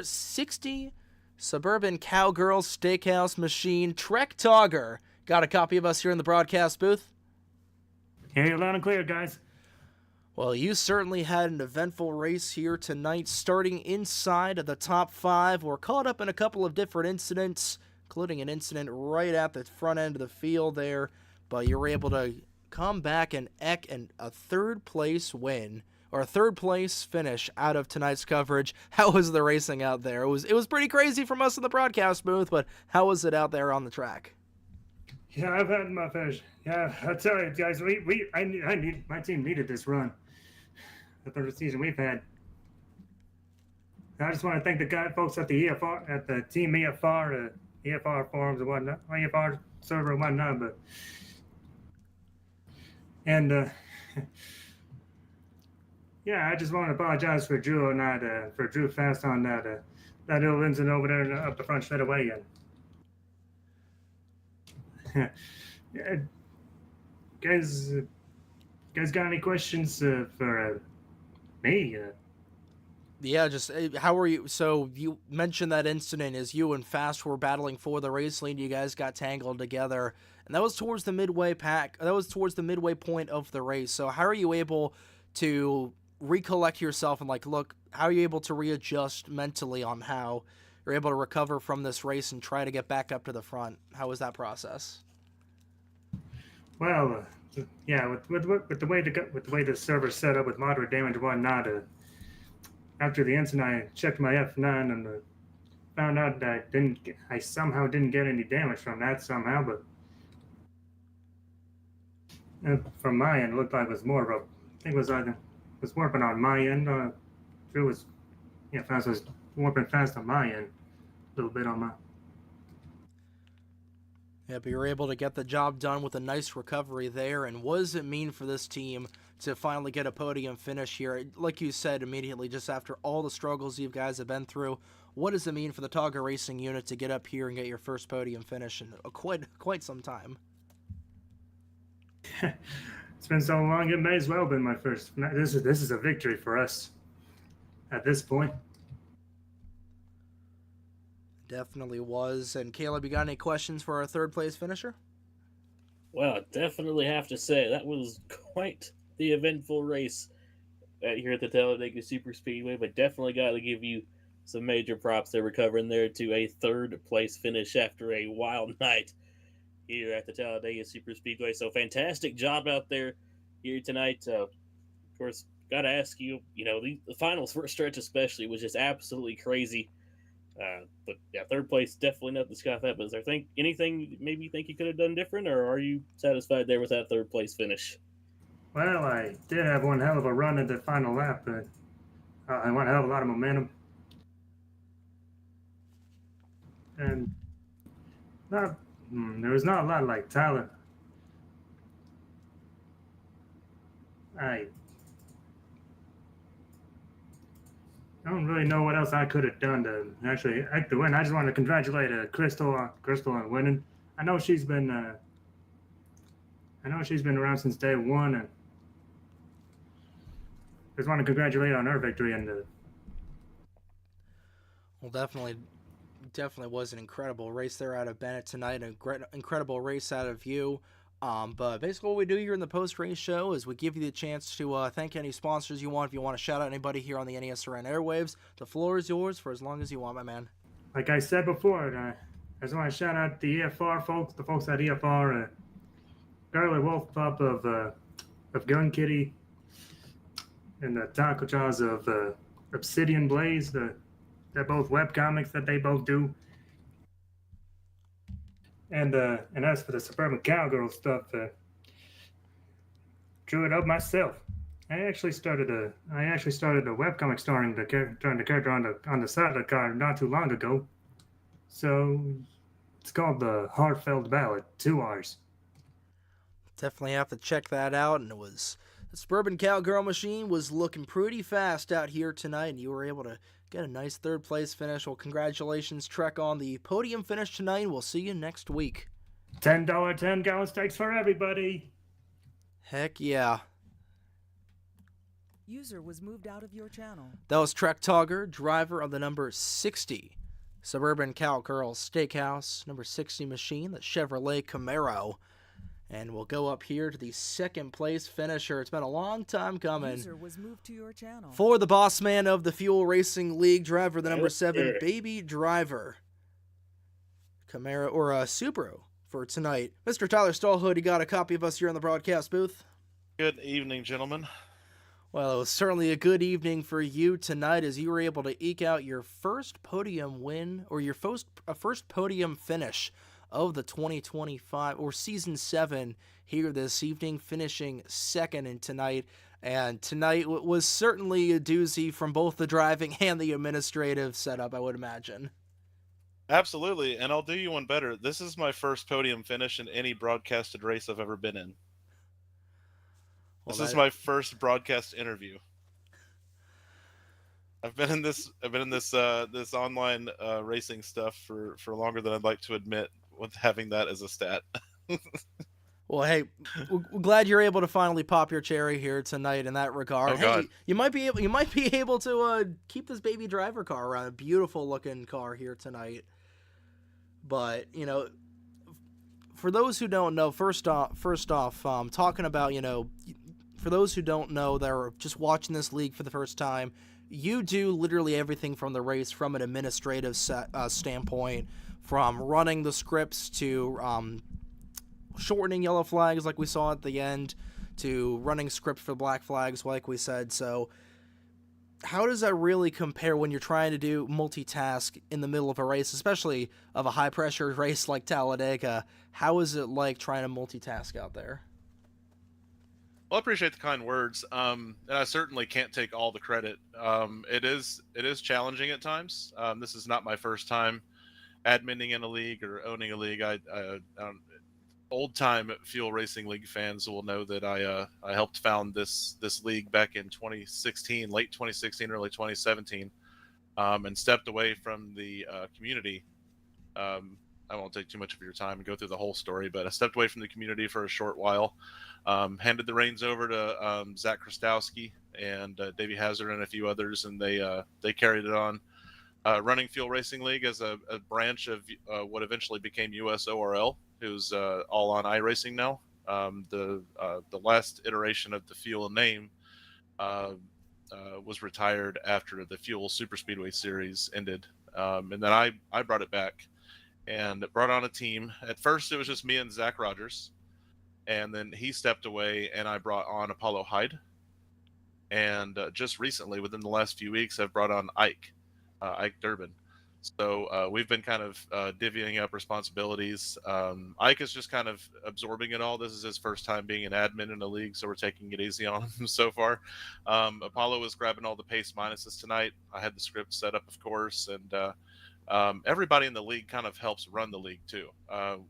60 Suburban Cowgirl Steakhouse Machine, Trek Togger. Got a copy of us here in the broadcast booth? Hear you loud and clear, guys. Well, you certainly had an eventful race here tonight, starting inside of the top 5. We're caught up in a couple of different incidents, including an incident right at the front end of the field there, but you were able to come back and a third place win, or a third place finish out of tonight's coverage. How was the racing out there? It was pretty crazy from us in the broadcast booth, but how was it out there on the track? Yeah, I've had my fish. Yeah, I tell you, guys, my team needed this run. The third season we've had. I just want to thank the folks at the EFR, at the team EFR, EFR forums and whatnot, EFR server and whatnot, yeah, I just want to apologize for Drew for Drew Fast on that little incident over there up the front straightaway. And guys got any questions for me? Yeah, just how were you? So you mentioned that incident as you and Fast were battling for the race lead. You guys got tangled together, and that was towards the midway point of the race. So how are you able to recollect yourself and look? How are you able to readjust mentally on how you're able to recover from this race and try to get back up to the front? How was that process? Well, yeah, with the way the server's set up with moderate damage and whatnot. After the incident, I checked my F9 and found out that I somehow didn't get any damage from that somehow, but from my end, it looked like it was more of a, I think it was warping on my end. Fast was warping fast on my end, a little bit on my. Yeah, but you were able to get the job done with a nice recovery there. And what does it mean for this team to finally get a podium finish here? Like you said, immediately, just after all the struggles you guys have been through, what does it mean for the Togger Racing unit to get up here and get your first podium finish in quite some time? It's been so long, it may as well have been my first. This is a victory for us at this point. Definitely was. And Caleb, you got any questions for our third place finisher? Well, I definitely have to say that was quite the eventful race here at the Talladega Super Speedway, but definitely got to give you some major props there, recovering there to a third place finish after a wild night here at the Talladega Super Speedway. So fantastic job out there here tonight. Of course, got to ask you, the finals first stretch especially was just absolutely crazy. But yeah, third place, definitely nothing to scoff at. But is there anything maybe you think you could have done different, or are you satisfied there with that third place finish? Well, I did have one hell of a run at the final lap, but I went a hell of a lot of momentum. And there was not a lot like talent. I don't really know what else I could have done to actually win. I just wanted to congratulate Crystal on winning. I know she's been around since day one, and just want to congratulate on her victory. And well, definitely was an incredible race there out of Bennett tonight. An incredible race out of you. But basically what we do here in the post-race show is we give you the chance to thank any sponsors you want. If you want to shout out anybody here on the NESRN airwaves, the floor is yours for as long as you want, my man. Like I said before, I just want to shout out the EFR folks, the folks at EFR, Garly Wolf Pup of Gun Kitty, and the Taco Jaws of Obsidian Blaze. They're both webcomics that they both do. And as for the Suburban Cowgirl stuff, drew it up myself. I actually started a webcomic starring the character on the side of the car not too long ago. So it's called the Heartfelt Ballad, 2 R's. Definitely have to check that out. And the Suburban Cowgirl Machine was looking pretty fast out here tonight, and you were able to get a nice third place finish. Well, congratulations, Trek, on the podium finish tonight. We'll see you next week. $10 10-gallon steaks for everybody. Heck yeah. User was moved out of your channel. That was Trek Togger, driver of the number 60 Suburban Cowgirl Steakhouse, number 60 machine, the Chevrolet Camaro. And we'll go up here to the second place finisher. It's been a long time coming. User was moved to your channel. For the boss man of the Fuel Racing League, driver the number 7 Baby Driver Camaro or Subaru for tonight. Mr. Tyler Stallhood, you got a copy of us here in the broadcast booth? Good evening, gentlemen. Well, it was certainly a good evening for you tonight as you were able to eke out your first podium win or your first podium finish of the 2025 or season 7 here this evening, finishing second in tonight. And tonight was certainly a doozy from both the driving and the administrative setup, I would imagine. Absolutely, and I'll do you one better. This is my first podium finish in any broadcasted race I've ever been in. This is my first broadcast interview. I've been in this this online racing stuff for longer than I'd like to admit, with having that as a stat. Well, hey, we're glad you're able to finally pop your cherry here tonight in that regard. Oh, God. Hey, you might be able to keep this Baby Driver car around. A beautiful looking car here tonight. But, you know, for those who don't know, first off, talking about, you know, for those who don't know that are just watching this league for the first time, you do literally everything from the race from an administrative standpoint, from running the scripts to shortening yellow flags like we saw at the end, to running scripts for black flags like we said. So how does that really compare when you're trying to do multitask in the middle of a race, especially of a high-pressure race like Talladega? How is it like trying to multitask out there? Well, I appreciate the kind words, and I certainly can't take all the credit. It is challenging at times. This is not my first time adminning in a league or owning a league. Old-time Fuel Racing League fans will know that I helped found this league back in 2016, late 2016, early 2017, and stepped away from the community. I won't take too much of your time and go through the whole story, but I stepped away from the community for a short while, handed the reins over to Zach Krastowski and Davey Hazard and a few others, and they carried it on, running Fuel Racing League as a branch of what eventually became USORL, who's all on iRacing now. The last iteration of the Fuel name was retired after the Fuel Super Speedway series ended, and then I brought it back and brought on a team. At first, it was just me and Zach Rogers, and then he stepped away, and I brought on Apollo Hyde. And just recently, within the last few weeks, I've brought on Ike Durbin. So we've been kind of divvying up responsibilities. Ike is just kind of absorbing it all. This is his first time being an admin in a league, so we're taking it easy on him so far. Apollo was grabbing all the pace minuses tonight. I had the script set up, of course, and everybody in the league kind of helps run the league too.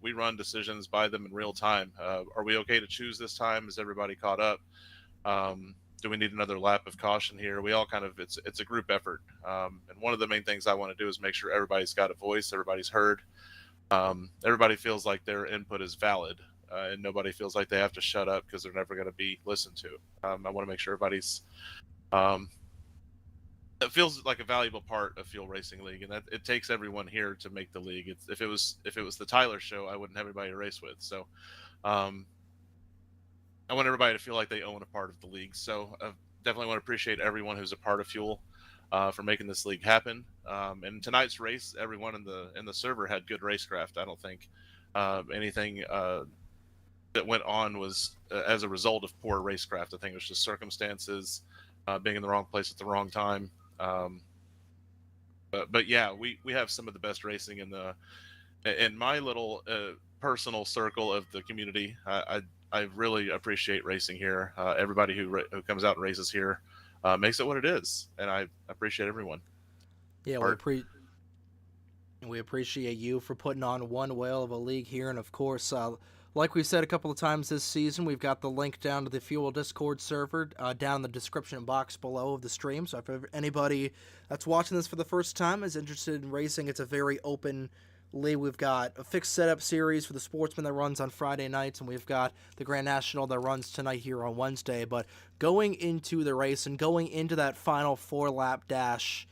We run decisions by them in real time. Are we okay to choose this time? Is everybody caught up? Do we need another lap of caution here? We all kind of, it's a group effort. And one of the main things I want to do is make sure everybody's got a voice, everybody's heard. Everybody feels like their input is valid, and nobody feels like they have to shut up because they're never going to be listened to. I want to make sure everybody's, it feels like a valuable part of Fuel Racing League, and that it takes everyone here to make the league. If it was the Tyler show, I wouldn't have anybody to race with. So, I want everybody to feel like they own a part of the league. So, I definitely want to appreciate everyone who's a part of Fuel for making this league happen. And tonight's race, everyone in the server had good racecraft. I don't think anything that went on was as a result of poor racecraft. I think it was just circumstances, being in the wrong place at the wrong time. But yeah, we have some of the best racing in my little personal circle of the community. I really appreciate racing here. Everybody who comes out and races here makes it what it is, and I appreciate everyone. Yeah, we appreciate you for putting on one whale of a league here, and of course, like we've said a couple of times this season, we've got the link down to the Fuel Discord server down in the description box below of the stream. So if anybody that's watching this for the first time is interested in racing, it's a very open Lee, we've got a fixed setup series for the Sportsman that runs on Friday nights, and we've got the Grand National that runs tonight here on Wednesday. But going into the race and going into that final 4-lap dash,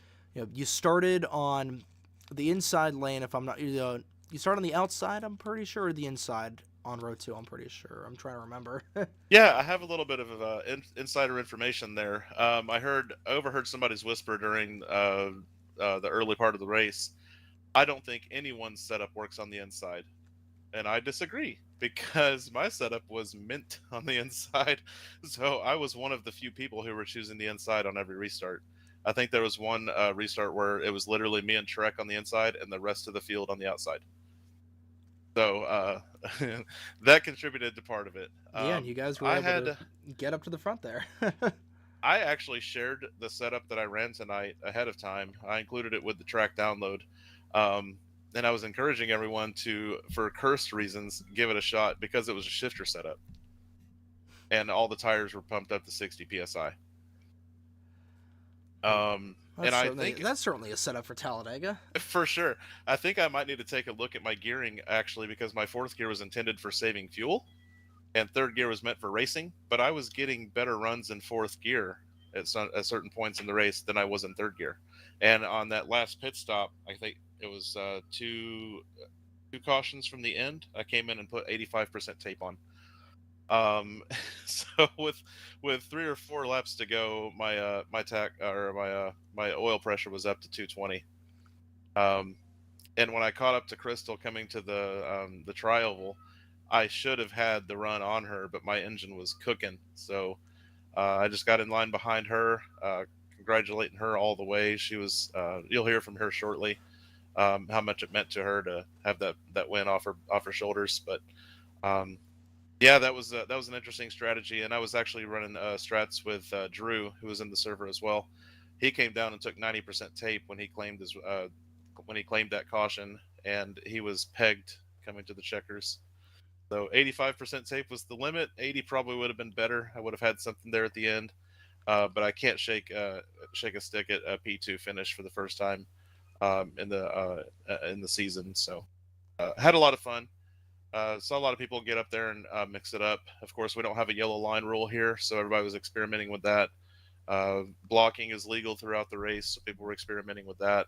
you started on the inside lane. If I'm not, you start on the outside. I'm pretty sure, or the inside on row 2. I'm pretty sure. I'm trying to remember. Yeah, I have a little bit of insider information there. I overheard somebody's whisper during the early part of the race. I don't think anyone's setup works on the inside, and I disagree because my setup was mint on the inside. So I was one of the few people who were choosing the inside on every restart. I think there was one restart where it was literally me and Trek on the inside and the rest of the field on the outside. So that contributed to part of it. Yeah, and you guys were able to get up to the front there. I actually shared the setup that I ran tonight ahead of time. I included it with the track download. And I was encouraging everyone to, for cursed reasons, give it a shot because it was a shifter setup. And all the tires were pumped up to 60 PSI. And I think that's certainly a setup for Talladega. For sure. I think I might need to take a look at my gearing, actually, because my 4th gear was intended for saving fuel and 3rd gear was meant for racing. But I was getting better runs in 4th gear at certain points in the race than I was in 3rd gear. And on that last pit stop, I think it was two cautions from the end, I came in and put 85% tape on. So with 3 or 4 laps to go, my my oil pressure was up to 220. And when I caught up to Crystal coming to the tri-oval, I should have had the run on her, but my engine was cooking. So I just got in line behind her, congratulating her all the way. She was you'll hear from her shortly how much it meant to her to have that win off her shoulders. But yeah, that was an interesting strategy, and I was actually running strats with Drew, who was in the server as well. He came down and took 90% tape when he claimed that caution, and he was pegged coming to the checkers. So 85% tape was the limit. 80 probably would have been better. I would have had something there at the end, but I can't shake a stick at a P2 finish for the first time in the season. So had a lot of fun. Saw a lot of people get up there and mix it up. Of course, we don't have a yellow line rule here, so everybody was experimenting with that. Blocking is legal throughout the race, so people were experimenting with that.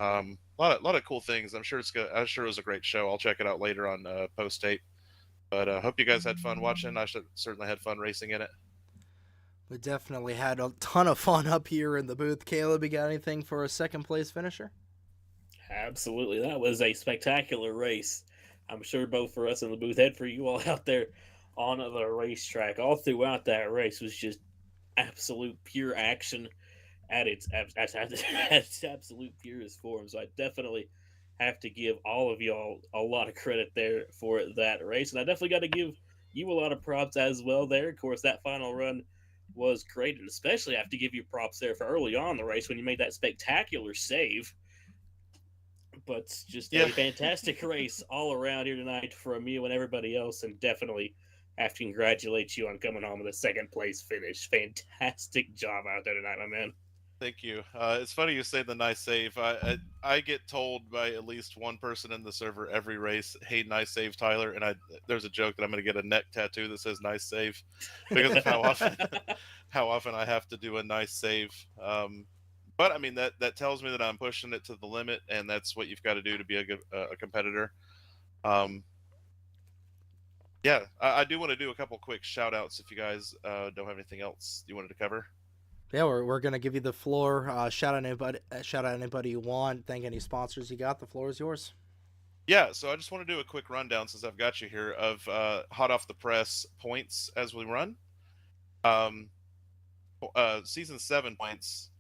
A lot of cool things. I'm sure it was a great show. I'll check it out later on post tape. But hope you guys had fun watching. I certainly had fun racing in it. We definitely had a ton of fun up here in the booth. Caleb, you got anything for a second place finisher? Absolutely. That was a spectacular race. I'm sure both for us in the booth and for you all out there on the racetrack. All throughout that race was just absolute pure action at its absolute purest form. So I definitely have to give all of y'all a lot of credit there for that race. And I definitely got to give you a lot of props as well there. Of course, that final run was great, and especially I have to give you props there for early on in the race when you made that spectacular save. But just a fantastic race all around here tonight from you and everybody else, and definitely have to congratulate you on coming home with a second place finish. Fantastic job out there tonight, my man. Thank you. It's funny you say the nice save. I get told by at least one person in the server every race, "Hey, nice save, Tyler." And there's a joke that I'm going to get a neck tattoo that says "nice save" because of how often I have to do a nice save. But I mean that tells me that I'm pushing it to the limit, and that's what you've got to do to be a competitor. Yeah, I do want to do a couple quick shout outs if you guys don't have anything else you wanted to cover. Yeah, we're gonna give you the floor. Shout out anybody you want. Thank any sponsors you got. The floor is yours. Yeah, so I just want to do a quick rundown since I've got you here of hot off the press points as we run. Season 7 points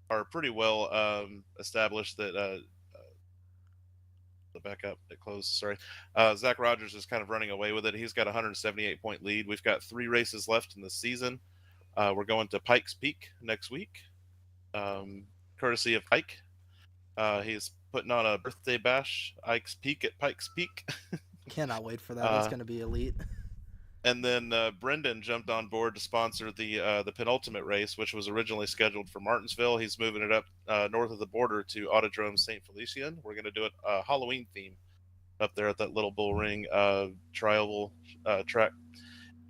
are pretty well established that the backup it closed. Sorry, Zach Rogers is kind of running away with it. He's got a 178 point lead. We've got 3 races left in the season. We're going to Pikes Peak next week, courtesy of Ike. He's putting on a birthday bash, Ike's Peak at Pikes Peak. Cannot wait for that. It's going to be elite. And then Brendan jumped on board to sponsor the penultimate race, which was originally scheduled for Martinsville. He's moving it up north of the border to Autodrome St. Felician. We're going to do it Halloween theme up there at that little bull ring trial track,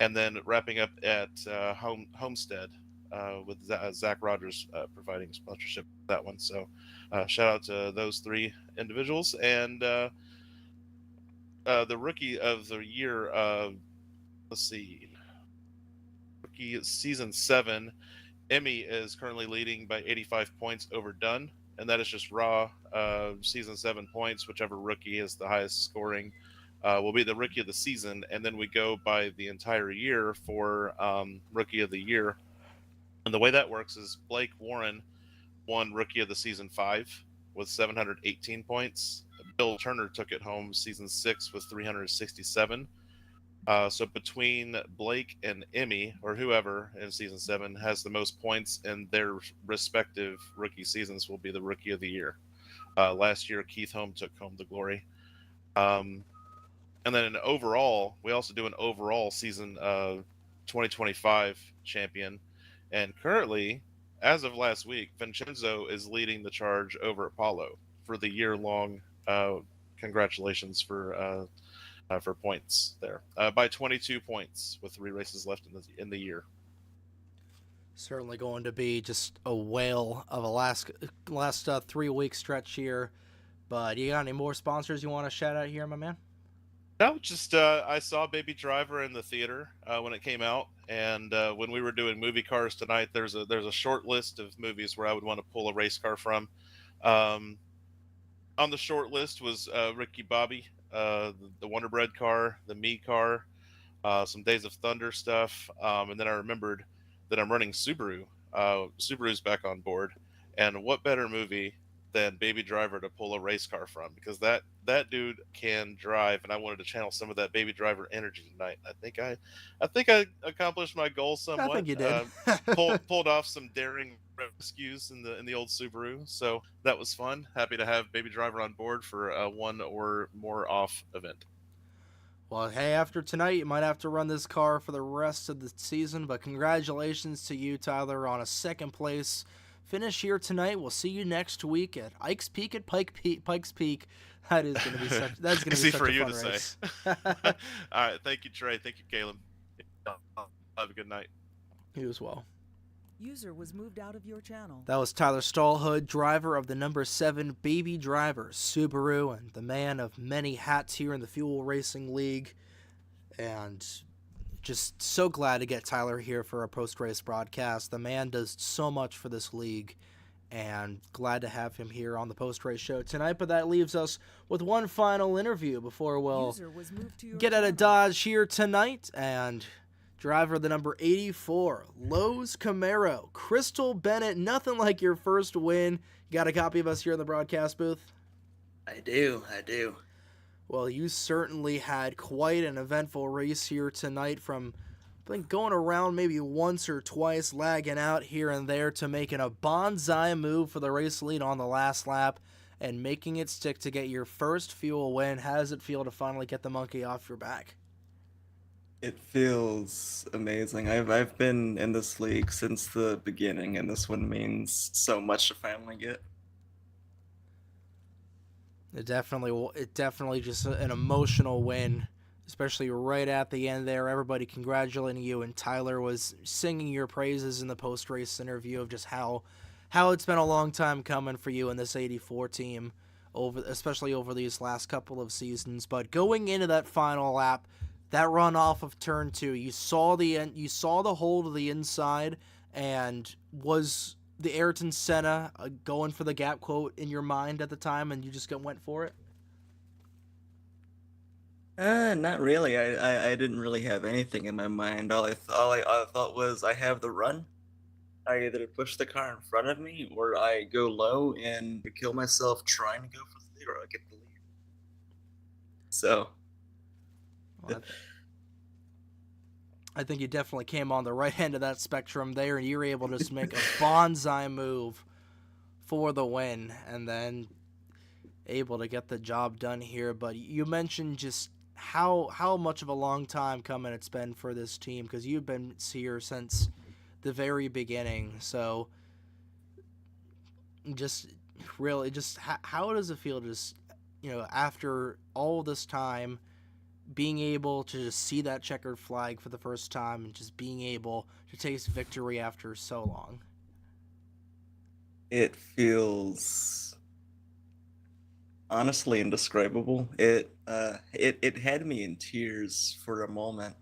and then wrapping up at Homestead with Zach Rogers providing sponsorship for that one. So shout out to those three individuals. And the rookie of the year, let's see, rookie season 7, Emmy is currently leading by 85 points over Dunn, and that is just raw season 7 points. Whichever rookie is the highest scoring will be the rookie of the season, and then we go by the entire year for rookie of the year. And the way that works is Blake Warren won rookie of the season 5 with 718 points. Bill Turner took it home season 6 with 367. So between Blake and Emmy, or whoever in season 7 has the most points in their respective rookie seasons, will be the rookie of the year. Last year, Keith Holm took home the glory. And then in overall, we also do an overall season 2025 champion. And currently, as of last week, Vincenzo is leading the charge over Apollo for the year-long. Congratulations for points there by 22 points with 3 races left in the year. Certainly going to be just a whale of a last 3-week stretch here. But you got any more sponsors you want to shout out here, my man? No, just I saw Baby Driver in the theater when it came out, and when we were doing movie cars tonight, there's a short list of movies where I would want to pull a race car from. On the short list was Ricky Bobby, the Wonder Bread car, the Me car, some Days of Thunder stuff, and then I remembered that I'm running Subaru. Subaru's back on board, and what better movie than Baby Driver to pull a race car from, because that dude can drive, and I wanted to channel some of that Baby Driver energy tonight. I think I accomplished my goal somewhat. I think you did. Pulled off some daring rescues in the old Subaru, so that was fun. Happy to have Baby Driver on board for a 1 or more off event. Well, hey, after tonight, you might have to run this car for the rest of the season, but congratulations to you, Tyler, on a 2nd place finish here tonight. We'll see you next week at Ike's Peak at Pikes Peak. That is going to be such. That's going to be such for a you fun to race. say. All right, thank you, Trey. Thank you, Caleb. Have a good night. You as well. User was moved out of your channel. That was Tyler Stallhood, driver of the number 7 Baby Driver Subaru, and the man of many hats here in the Fuel Racing League. And just so glad to get Tyler here for a post-race broadcast. The man does so much for this league, and glad to have him here on the post-race show tonight. But that leaves us with one final interview before we'll User was moved to your get out of channel. Dodge here tonight. And driver of the number 84 Lowe's Camaro, Crystal Bennett. Nothing like your first win. You got a copy of us here in the broadcast booth? I do. Well, you certainly had quite an eventful race here tonight, from I think going around maybe once or twice, lagging out here and there, to making a bonsai move for the race lead on the last lap and making it stick to get your first Fuel win. How does it feel to finally get the monkey off your back? It feels amazing. I've been in this league since the beginning, and this one means so much to finally get. It definitely just an emotional win, especially right at the end there. Everybody congratulating you, and Tyler was singing your praises in the post-race interview of just how it's been a long time coming for you in this 84 team, especially over these last couple of seasons. But going into that final lap, that run off of turn 2, you saw the hold of the inside, and was the Ayrton Senna going for the gap quote in your mind at the time, and you just went for it? Not really. I didn't really have anything in my mind. All I thought was I have the run. I either push the car in front of me, or I go low and kill myself trying to go for the lead, or I get the lead. So. Well, I think you definitely came on the right end of that spectrum there, and you were able to just make a bonsai move for the win, and then able to get the job done here. But you mentioned just how much of a long time coming it's been for this team, because you've been here since the very beginning. So just really, just how does it feel, just, after all this time, being able to just see that checkered flag for the first time and just being able to taste victory after so long? It feels honestly indescribable. It had me in tears for a moment,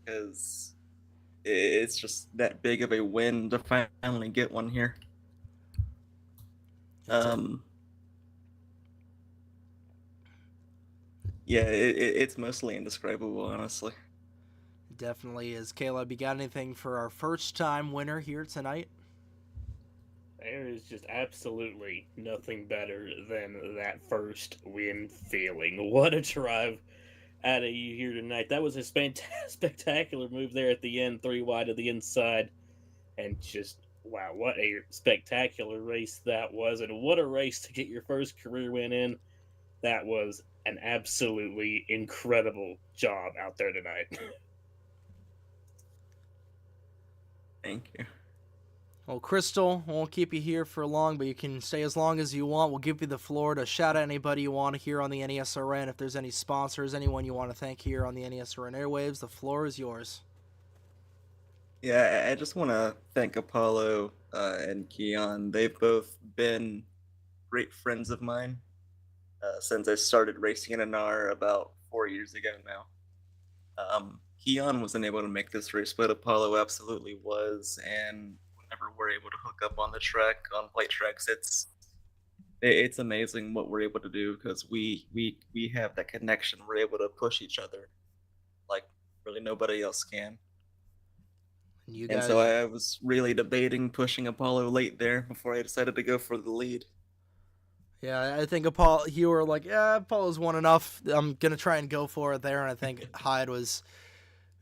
because it's just that big of a win to finally get one here. Yeah, it's mostly indescribable, honestly. It definitely is. Caleb, you got anything for our first time winner here tonight? There is just absolutely nothing better than that first win feeling. What a drive out of you here tonight. That was a spectacular move there at the end, 3 wide to the inside. And just, wow, what a spectacular race that was. And what a race to get your first career win in. That was an absolutely incredible job out there tonight. Thank you. Well, Crystal, I won't keep you here for long, but you can stay as long as you want. We'll give you the floor to shout out anybody you want to hear on the NESRN. If there's any sponsors, anyone you want to thank here on the NESRN airwaves, the floor is yours. Yeah, I just want to thank Apollo and Keon. They've both been great friends of mine since I started racing in NR about 4 years ago now. Keon wasn't able to make this race, but Apollo absolutely was, and whenever we're able to hook up on the track, on plate tracks, it's amazing what we're able to do, because we have that connection. We're able to push each other like really nobody else can. And so I was really debating pushing Apollo late there before I decided to go for the lead. Yeah, I think Apollo, you were like, yeah, Apollo's won enough. I'm going to try and go for it there. And I think Hyde was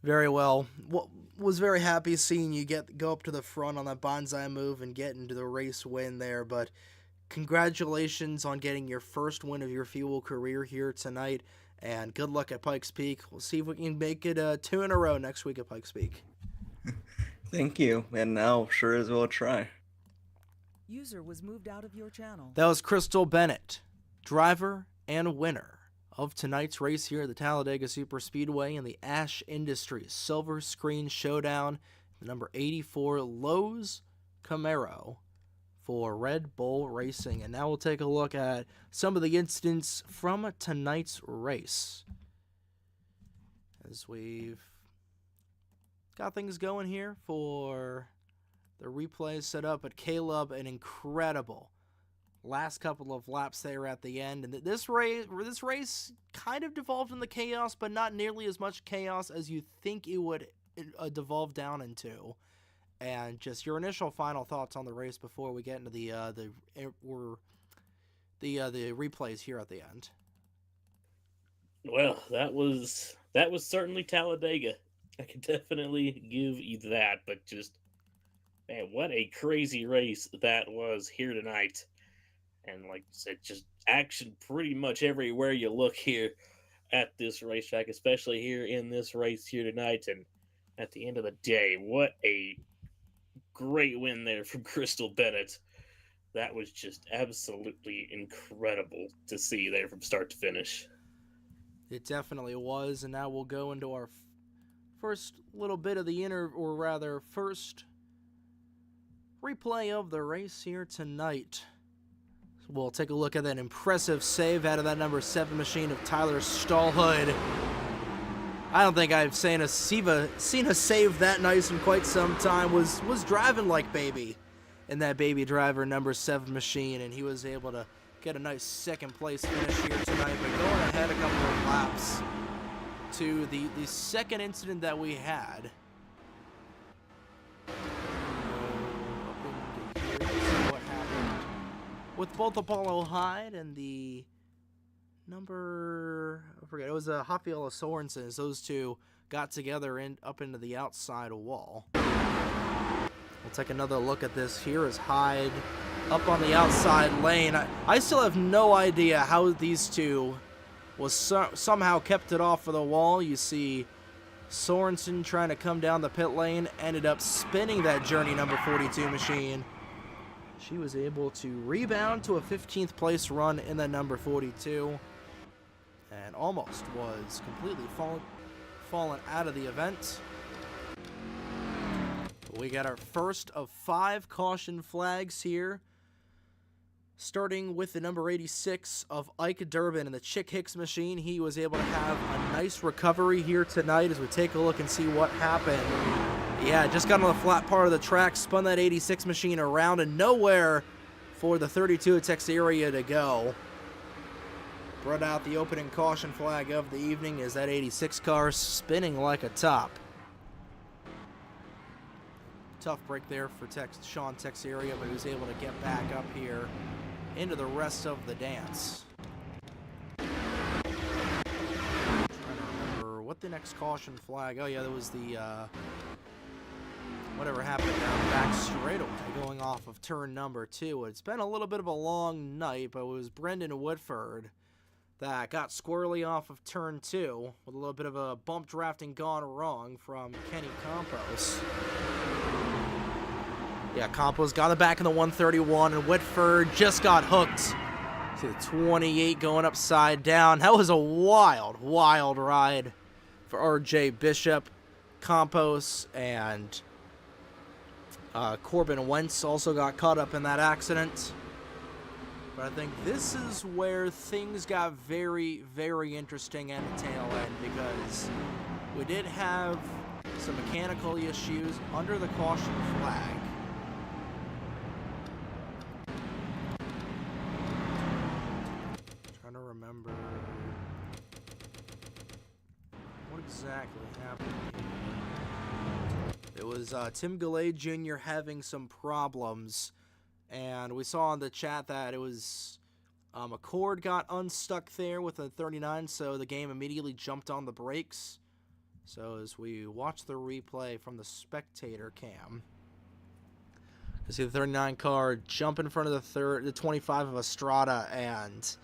was very happy seeing you go up to the front on that bonsai move and get into the race win there. But congratulations on getting your first win of your fuel career here tonight. And good luck at Pikes Peak. We'll see if we can make it 2 in a row next week at Pikes Peak. Thank you, and I'll sure as well try. User was moved out of your channel. That was Crystal Bennett, driver and winner of tonight's race here at the Talladega Superspeedway in the Ash Industries SilverScreen Showdown, the number 84 Lowe's Camaro for Red Bull Racing. And now we'll take a look at some of the incidents from tonight's race, as we've got things going here for the replays set up. But Caleb, an incredible last couple of laps there at the end, and this race kind of devolved into chaos, but not nearly as much chaos as you think it would devolve down into. And just your initial final thoughts on the race before we get into the replays here at the end. Well, that was certainly Talladega. I can definitely give you that, but just, man, what a crazy race that was here tonight. And like I said, just action pretty much everywhere you look here at this racetrack, especially here in this race here tonight. And at the end of the day, what a great win there from Crystal Bennett. That was just absolutely incredible to see there from start to finish. It definitely was. And now we'll go into our first little bit of the first replay of the race here tonight. We'll take a look at that impressive save out of that number 7 machine of Tyler Stallhood. I don't think I've seen a save that nice in quite some time. Was driving like baby in that baby driver number 7 machine, and he was able to get a nice second place finish here tonight by going ahead a couple of laps to the second incident that we had. What happened with both Apollo Hyde and the number, I forget, it was Rafaela Sorensen, as those two got together up into the outside wall. We'll take another look at this here as Hyde up on the outside lane. I still have no idea how these two was somehow kept it off of the wall. You see Sorensen trying to come down the pit lane, ended up spinning that Journey number 42 machine. She was able to rebound to a 15th place run in the number 42 and almost was completely fallen out of the event. We got our first of 5 caution flags here, starting with the number 86 of Ike Durbin and the Chick Hicks machine. He was able to have a nice recovery here tonight as we take a look and see what happened. Yeah, just got on the flat part of the track, spun that 86 machine around, and nowhere for the 32 Tex area to go. Brought out the opening caution flag of the evening as that 86 car spinning like a top. Tough break there for Sean Texiera, but he was able to get back up here into the rest of the dance. Trying to remember what the next caution flag. Oh yeah, that was the whatever happened down the back straightaway going off of turn number 2. It's been a little bit of a long night, but it was Brendan Woodford that got squirrely off of turn 2 with a little bit of a bump drafting gone wrong from Kenny Campos. Yeah, Campos got it back in the 131, and Whitford just got hooked to the 28 going upside down. That was a wild, wild ride for RJ Bishop. Campos and Corbin Wentz also got caught up in that accident. But I think this is where things got very, very interesting at the tail end, because we did have some mechanical issues under the caution flag. Trying to remember what exactly happened here. It was Tim Gallade Jr. having some problems. And we saw in the chat that it was a cord got unstuck there with a 39, so the game immediately jumped on the brakes. So as we watch the replay from the spectator cam, you see the 39 car jump in front of the 25 of Estrada, and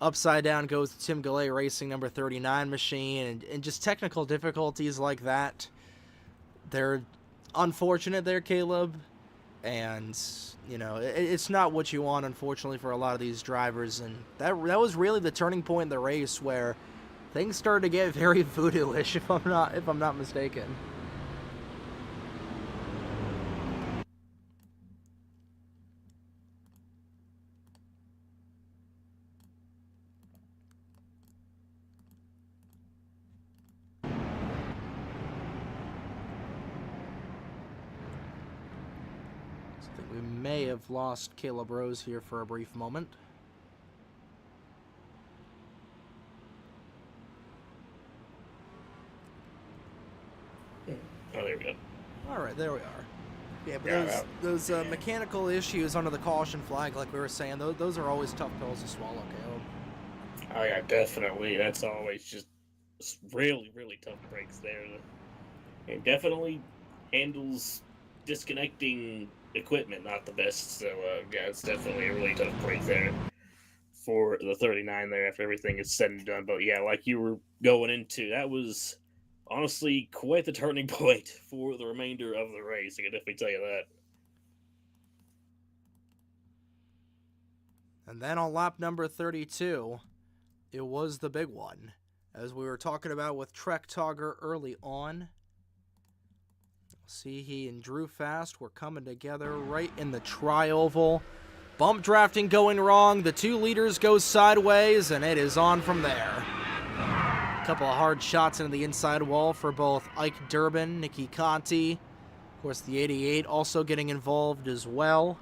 upside down goes the Tim Gallade Racing number 39 machine, and just technical difficulties like that. They're unfortunate there, Caleb. And, you know, it's not what you want, unfortunately, for a lot of these drivers. And that was really the turning point in the race where things started to get very voodoo-ish, if I'm not mistaken. We may have lost Caleb Rose here for a brief moment. Oh, there we go. All right, there we are. Yeah, but those mechanical issues under the caution flag, like we were saying, those are always tough pills to swallow, Caleb. Oh yeah, definitely. That's always just really, really tough breaks there. And definitely handles disconnecting equipment not the best, so yeah, it's definitely a really tough break there for the 39 there after everything is said and done. But yeah, like you were going into, that was honestly quite the turning point for the remainder of the race. I can definitely tell you that. And then on lap number 32, it was the big one, as we were talking about with Trek Togger early on. See, he and Drew Fast were coming together right in the tri-oval. Bump drafting going wrong. The 2 leaders go sideways, and it is on from there. A couple of hard shots into the inside wall for both Ike Durbin, Nicky Conti. Of course, the 88 also getting involved as well.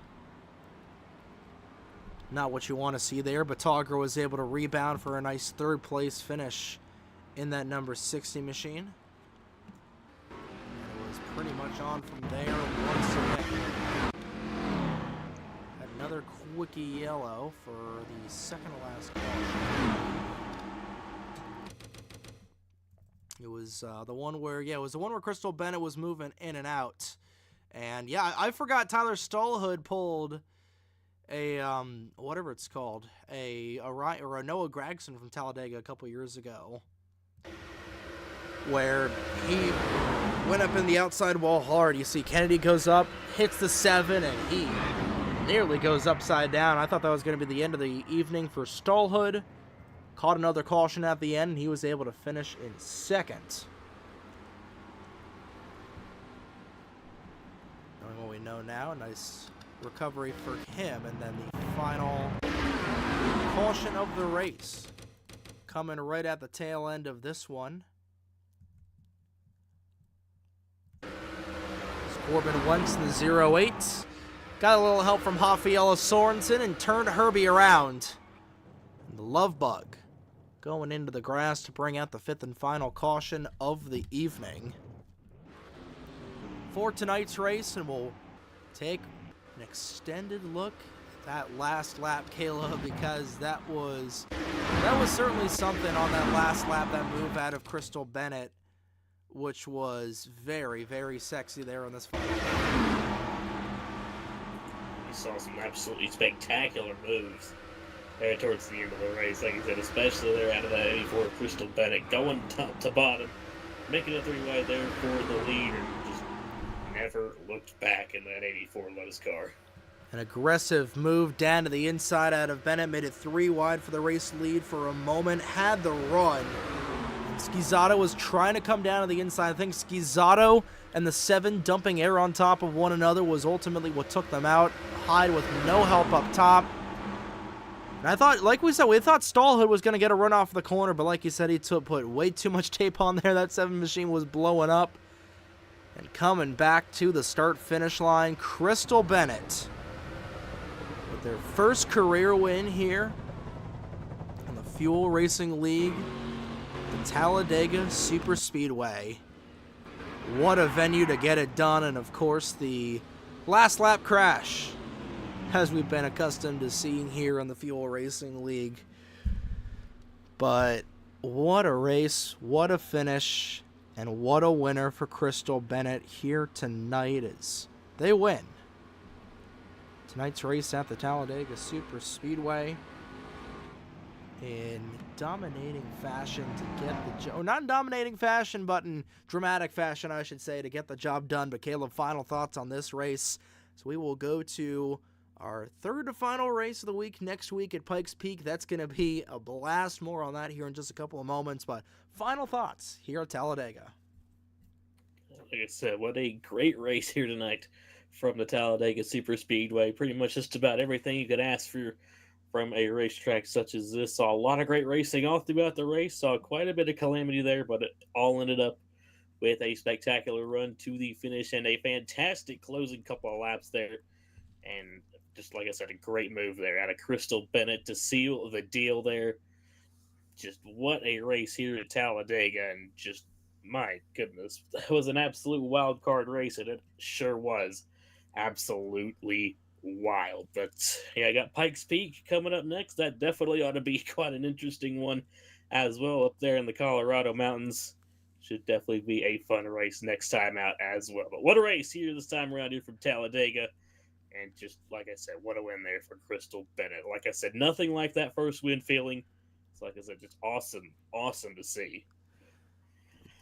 Not what you want to see there, but Togger was able to rebound for a nice 3rd place finish in that number 60 machine. Pretty much on from there once again. Another quickie yellow for the second to last caution. It was the one where Crystal Bennett was moving in and out. And yeah, I forgot Tyler Stallhood pulled whatever it's called, a Noah Gragson from Talladega a couple years ago, where he went up in the outside wall hard. You see Kennedy goes up, hits the 7, and he nearly goes upside down. I thought that was going to be the end of the evening for Stallhood. Caught another caution at the end, and he was able to finish in second. Knowing what we know now, nice recovery for him, and then the final caution of the race coming right at the tail end of this one. Corbin Wentz in the 08. Got a little help from Rafaela Sorensen and turned Herbie around. And the Love Bug going into the grass to bring out the 5th and final caution of the evening for tonight's race, and we'll take an extended look at that last lap, Kayla, because that was certainly something on that last lap, that move out of Crystal Bennett, which was very, very sexy there on this final lap. We saw some absolutely spectacular moves there towards the end of the race, like I said, especially there out of that 84 Crystal Bennett, going top to bottom, making a 3-wide there for the lead, and just never looked back in that 84 Lotus car. An aggressive move down to the inside out of Bennett, made it 3-wide for the race lead for a moment, had the run. Schizzato was trying to come down to the inside. I think Schizzato and the 7 dumping air on top of one another was ultimately what took them out. Hyde with no help up top. And I thought, like we said, we thought Stallhood was going to get a run off the corner, but like you said, he put way too much tape on there. That 7 machine was blowing up. And coming back to the start-finish line, Crystal Bennett with their first career win here in the Fuel Racing League, the Talladega Superspeedway. What a venue to get it done, and of course the last lap crash, as we've been accustomed to seeing here in the Fuel Racing League. But what a race, what a finish, and what a winner for Crystal Bennett here tonight as they win tonight's race at the Talladega Superspeedway in dominating fashion to get the job. Not in dominating fashion, but in dramatic fashion, I should say, to get the job done. But Caleb, final thoughts on this race. So we will go to our third to final race of the week next week at Pikes Peak. That's going to be a blast. More on that here in just a couple of moments. But final thoughts here at Talladega. Like I said, what a great race here tonight from the Talladega Superspeedway. Pretty much just about everything you could ask for from a racetrack such as this. Saw a lot of great racing all throughout the race. Saw quite a bit of calamity there, but it all ended up with a spectacular run to the finish and a fantastic closing couple of laps there. And just like I said, a great move there out of Crystal Bennett to seal the deal there. Just what a race here at Talladega, and just, my goodness, that was an absolute wild card race, and it sure was absolutely wild. But yeah, I got Pikes Peak coming up next. That definitely ought to be quite an interesting one as well up there in the Colorado mountains. Should definitely be a fun race next time out as well. But what a race here this time around here from Talladega. And just like I said, what a win there for Crystal Bennett. Like I said, nothing like that first win feeling. It's like I said, just awesome to see.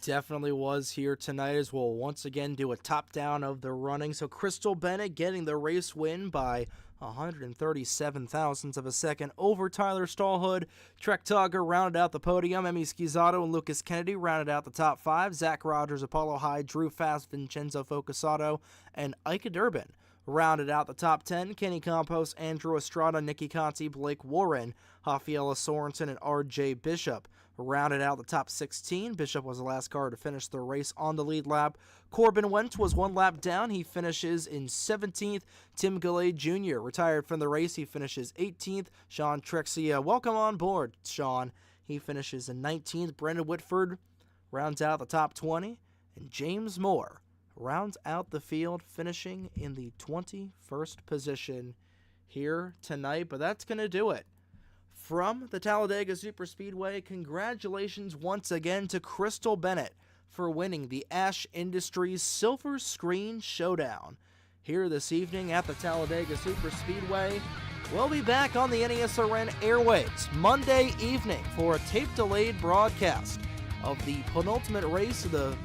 Definitely was here tonight, as we'll once again do a top down of the running. So Crystal Bennett getting the race win by 137 thousandths of a second over Tyler Stallhood. Trek Togger rounded out the podium. Emmy Schizzato and Lucas Kennedy rounded out the top 5. Zach Rogers, Apollo Hyde, Drew Fast, Vincenzo Focusato, and Ike Durbin rounded out the top 10. Kenny Campos, Andrew Estrada, Nicky Conti, Blake Warren, Rafaela Sorensen, and R.J. Bishop rounded out the top 16. Bishop was the last car to finish the race on the lead lap. Corbin Wentz was one lap down. He finishes in 17th. Tim Galley Jr. retired from the race. He finishes 18th. Sean Trexia, welcome on board, Sean. He finishes in 19th. Brendan Whitford rounds out the top 20. And James Moore rounds out the field, finishing in the 21st position here tonight. But that's going to do it from the Talladega Superspeedway. Congratulations once again to Crystal Bennett for winning the Ash Industries SilverScreen Showdown here this evening at the Talladega Superspeedway. we'll be back on the NESRN airwaves Monday evening for a tape-delayed broadcast of the penultimate race of the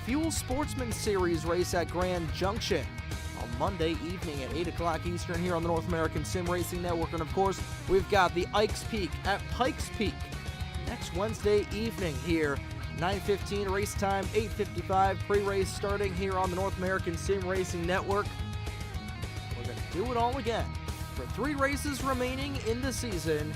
Fuel Sportsman Series race at Grand Junction on Monday evening at 8 o'clock Eastern here on the North American Sim Racing Network. And of course, we've got the Ikes Peak at Pikes Peak next Wednesday evening here. 9:15 race time, 8:55 pre-race starting here on the North American Sim Racing Network. We're going to do it all again for 3 races remaining in the season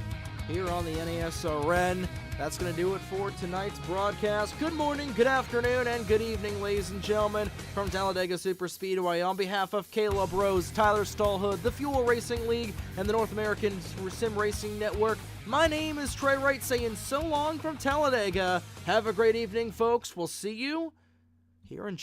here on the NASRN. That's going to do it for tonight's broadcast. Good morning, good afternoon, and good evening, ladies and gentlemen, from Talladega Superspeedway. On behalf of Caleb Rose, Tyler Stallhood, the Fuel Racing League, and the North American Sim Racing Network, my name is Trey Wright saying so long from Talladega. Have a great evening, folks. We'll see you here in